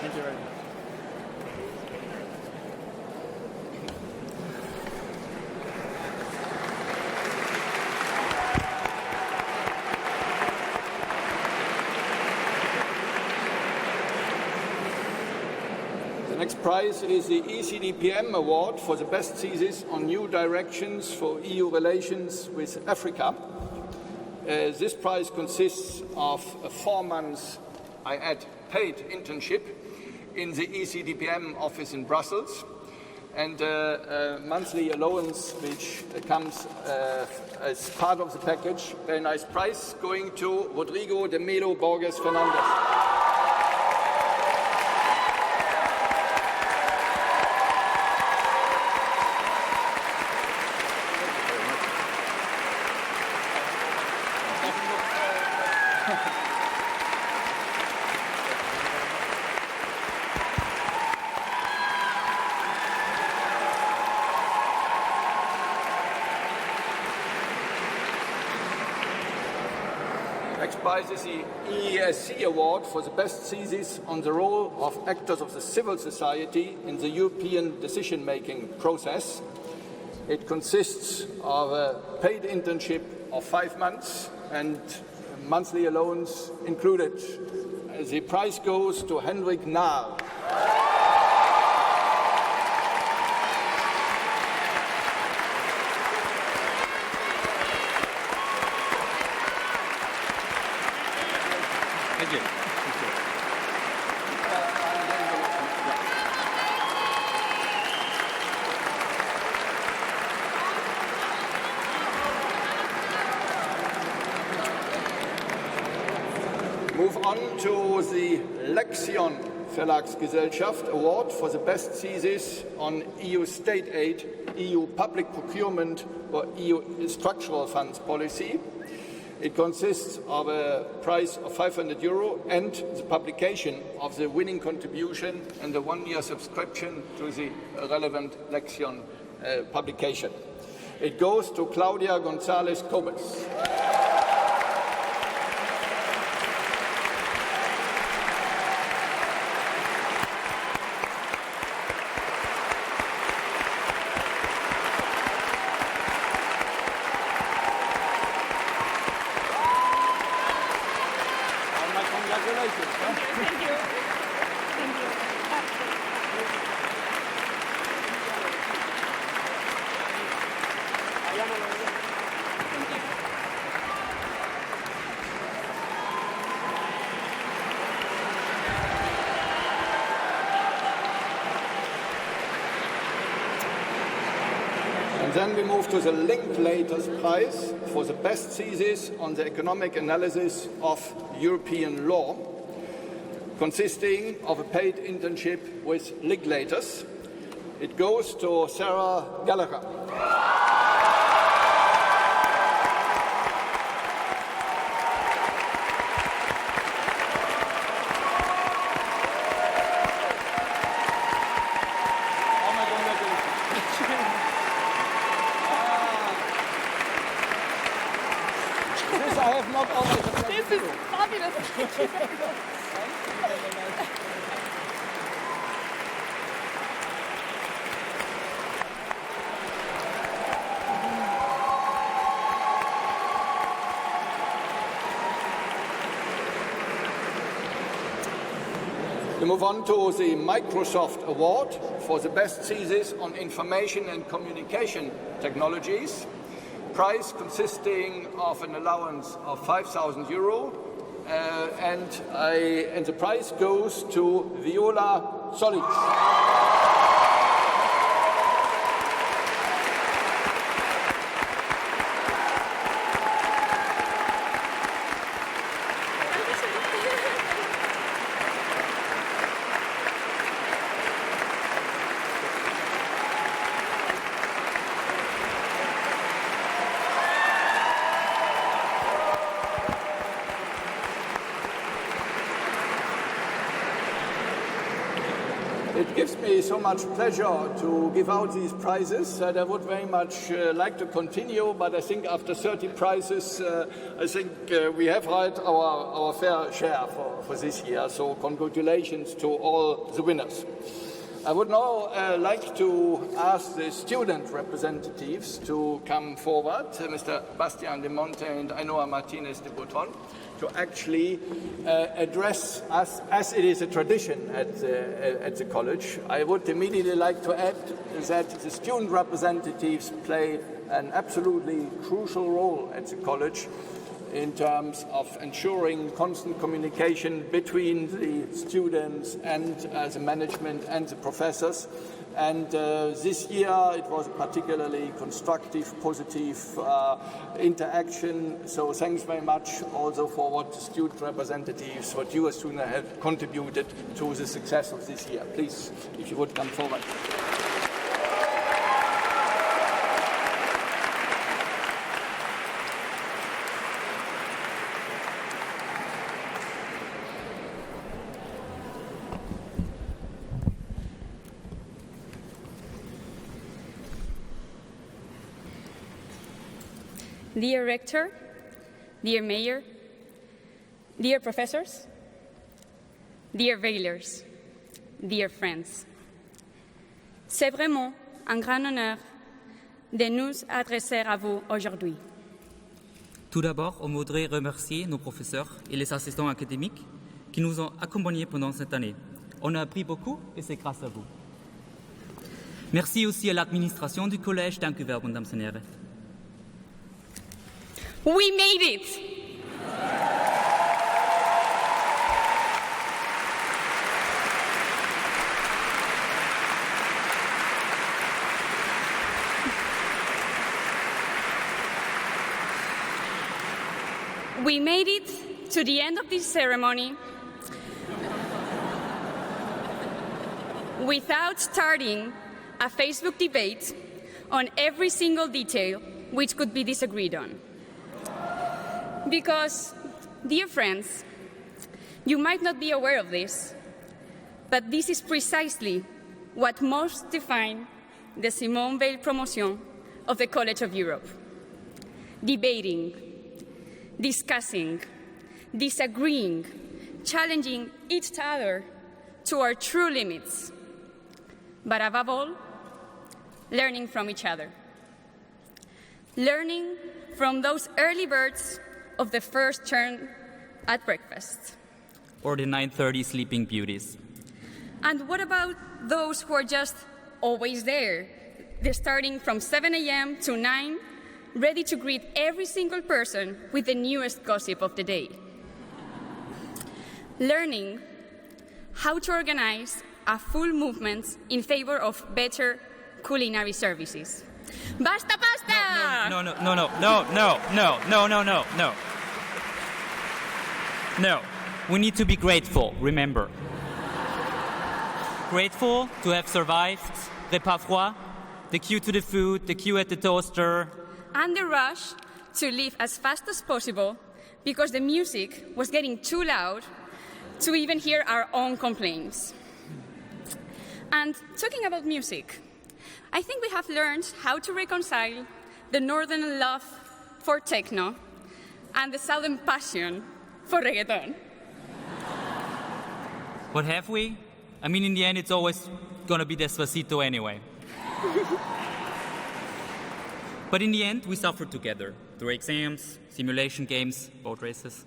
Thank you very much. The next prize is the ECDPM Award for the best thesis on new directions for EU relations with Africa. This prize consists of a 4 months, I add, paid internship in the ECDPM office in Brussels, and a monthly allowance which comes as part of the package. Very nice prize going to Rodrigo de Melo Borges Fernandez. Next prize is the EESC Award for the best thesis on the role of actors of the civil society in the European decision-making process. It consists of a paid internship of 5 months and monthly allowance included. The prize goes to Henrik Nahl. Thank you. Move on to the Lexion Verlagsgesellschaft Award for the best thesis on EU state aid, EU public procurement or EU structural funds policy. It consists of a prize of €500 and the publication of the winning contribution and the 1-year subscription to the relevant Lexion publication. It goes to Claudia González Cobes. Then we move to the Linklaters Prize for the best thesis on the economic analysis of European law, consisting of a paid internship with Linklaters. It goes to Sarah Gallagher. We move on to the Microsoft Award for the best thesis on information and communication technologies. Prize consisting of an allowance of €5,000, and the prize goes to Viola Solic. It gives me so much pleasure to give out these prizes that I would very much like to continue, but I think after 30 prizes, I think we have had our fair share for this year, so congratulations to all the winners. I would now like to ask the student representatives to come forward, Mr. Bastian de Monte and Ainhoa Martinez de Bouton, to actually address us, as it is a tradition at the college. I would immediately like to add that the student representatives play an absolutely crucial role at the college in terms of ensuring constant communication between the students and the management and the professors. And this year it was a particularly constructive, positive interaction. So thanks very much also for what the student representatives, what you as students have contributed to the success of this year. Please, if you would come forward. Dear Rector, dear Mayor, dear professors, dear veilers, dear friends, c'est vraiment un grand honneur de nous adresser à vous aujourd'hui. Tout d'abord, on voudrait remercier nos professeurs et les assistants académiques qui nous ont accompagnés pendant cette année. On a appris beaucoup et c'est grâce à vous. Merci aussi à l'administration du collège. Dank u wel, dames en heren. We made it! We made it to the end of this ceremony without starting a Facebook debate on every single detail which could be disagreed on. Because, dear friends, you might not be aware of this, but this is precisely what most defines the Simone Veil promotion of the College of Europe. Debating, discussing, disagreeing, challenging each other to our true limits, but above all, learning from each other. Learning from those early birds of the first turn at breakfast. Or the 9:30 sleeping beauties. And what about those who are just always there? They're starting from 7 a.m. to 9, ready to greet every single person with the newest gossip of the day. Learning how to organize a full movement in favor of better culinary services. Basta pasta! No. We need to be grateful, remember. Grateful to have survived repas froid, the queue to the food, the queue at the toaster. And the rush to leave as fast as possible because the music was getting too loud to even hear our own complaints. And talking about music, I think we have learned how to reconcile the northern love for techno and the southern passion for reggaeton. What have we? I mean, in the end, it's always gonna be Despacito anyway. But in the end, we suffered together through exams, simulation games, boat races,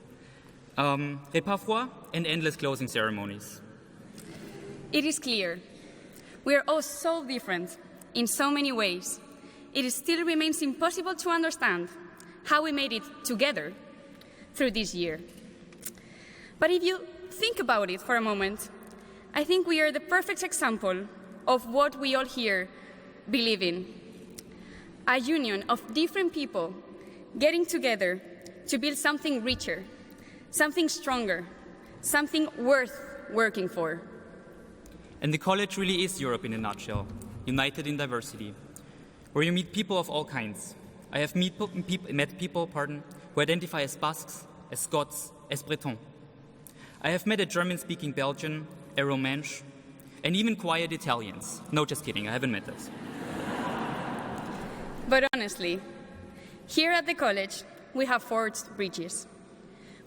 repas froid, and endless closing ceremonies. It is clear we are all so different in so many ways. It still remains impossible to understand how we made it together through this year. But if you think about it for a moment, I think we are the perfect example of what we all here believe in. A union of different people getting together to build something richer, something stronger, something worth working for. And the college really is Europe in a nutshell, united in diversity, where you meet people of all kinds. I have met people who identify as Basques, as Scots, as Bretons. I have met a German-speaking Belgian, a Romansh, and even quiet Italians. No, just kidding, I haven't met those. But honestly, here at the college, we have forged bridges.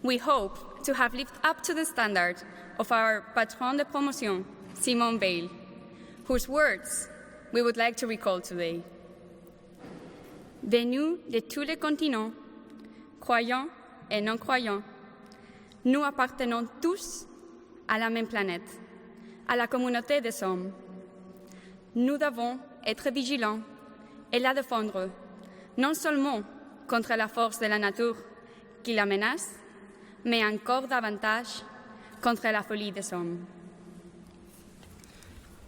We hope to have lived up to the standard of our patron de promotion, Simone Veil, whose words we would like to recall today. Venus de tous les continents, croyants et non-croyants, nous appartenons tous à la même planète, à la communauté des hommes. Nous devons être vigilants et la défendre, non seulement contre la force de la nature qui la menace, mais encore davantage contre la folie des hommes.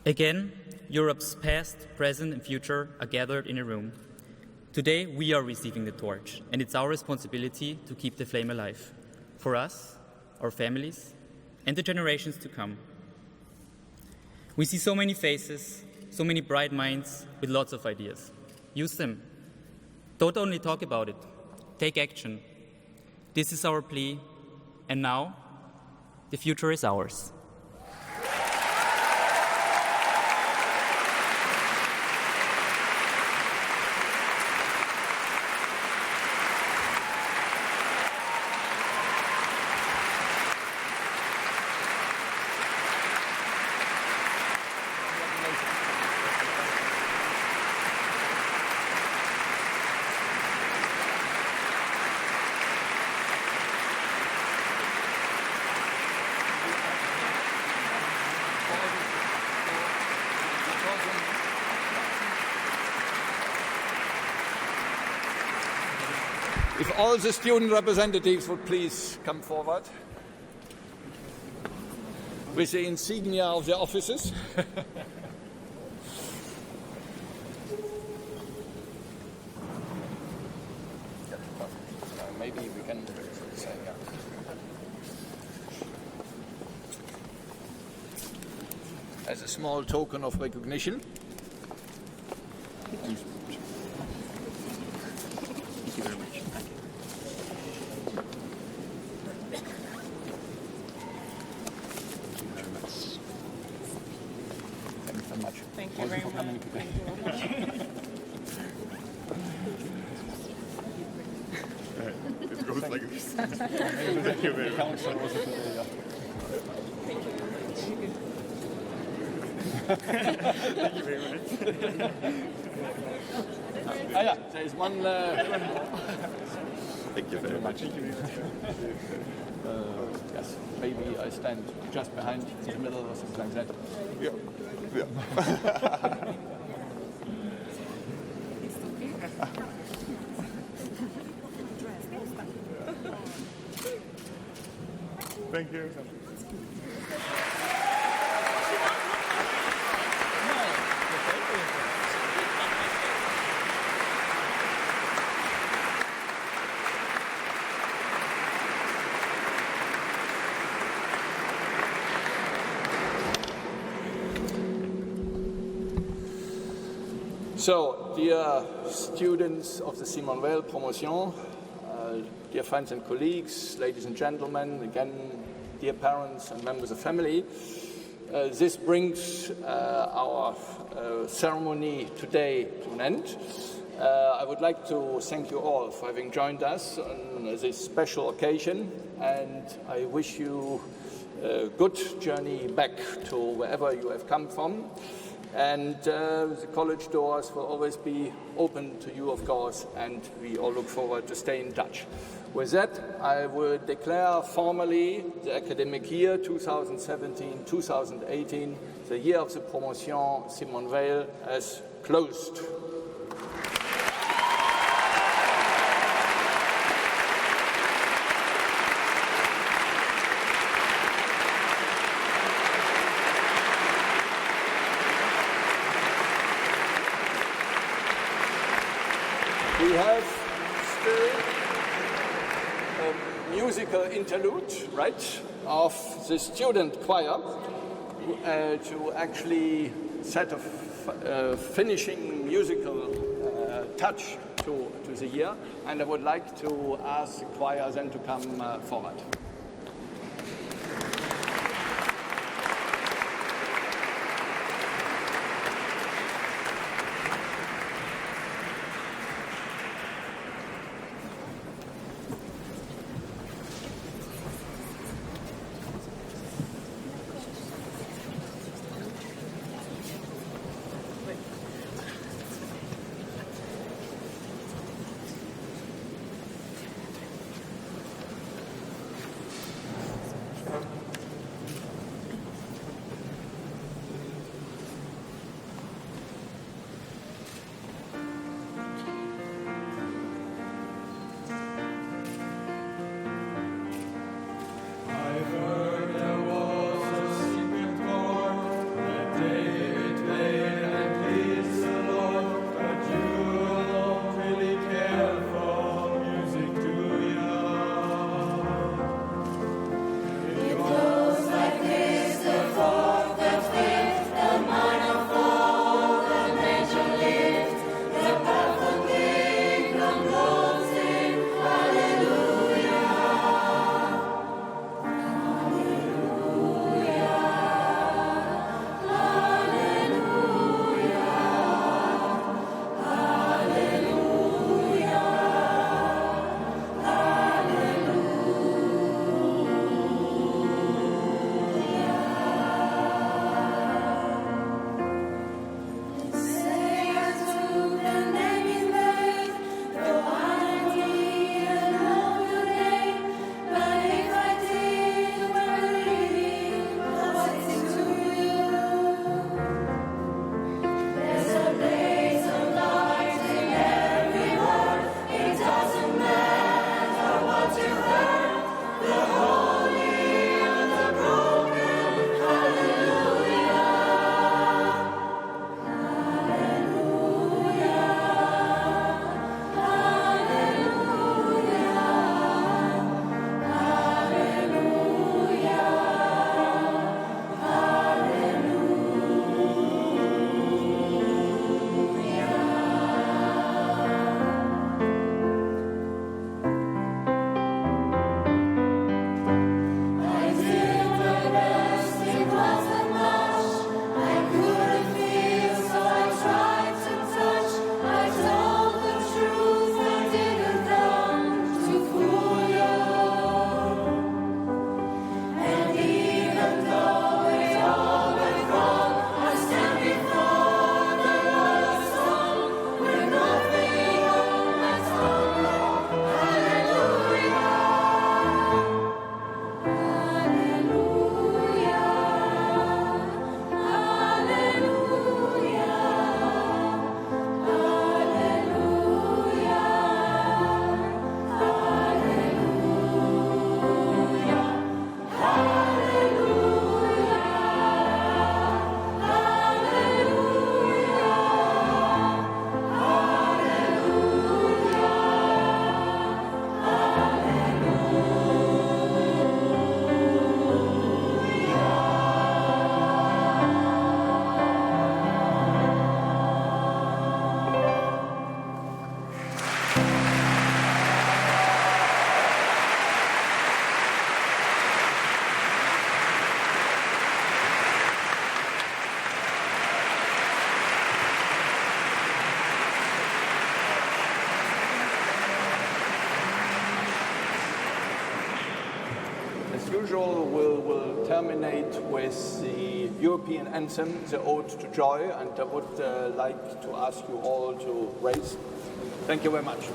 Again, Europe's past, present, and future are gathered in a room. Today, we are receiving the torch, and it's our responsibility to keep the flame alive, for us, our families, and the generations to come. We see so many faces, so many bright minds with lots of ideas. Use them. Don't only talk about it. Take action. This is our plea, and now, the future is ours. If all the student representatives would please come forward with the insignia of their offices. Maybe we can say, yeah. As a small token of recognition. Thank you very much. Thank you very much. It goes like this. Thank you very much. Thank you very much. Yeah, there is one. Thank you very much. Yes, maybe I stand just behind in the middle or something like that. Yeah. Thank you. So, dear students of the Simone Weil promotion, dear friends and colleagues, ladies and gentlemen, again, dear parents and members of family, this brings our ceremony today to an end. I would like to thank you all for having joined us on this special occasion, and I wish you a good journey back to wherever you have come from. And the college doors will always be open to you, of course, and we all look forward to staying in touch. With that, I will declare formally the academic year 2017-2018, the year of the promotion Simone Weil, as closed. We have still a musical interlude, right, of the student choir to actually set a finishing musical touch to the year. And I would like to ask the choir then to come forward. usual, we'll terminate with the European anthem, the Ode to Joy, and I would like to ask you all to raise. Thank you very much.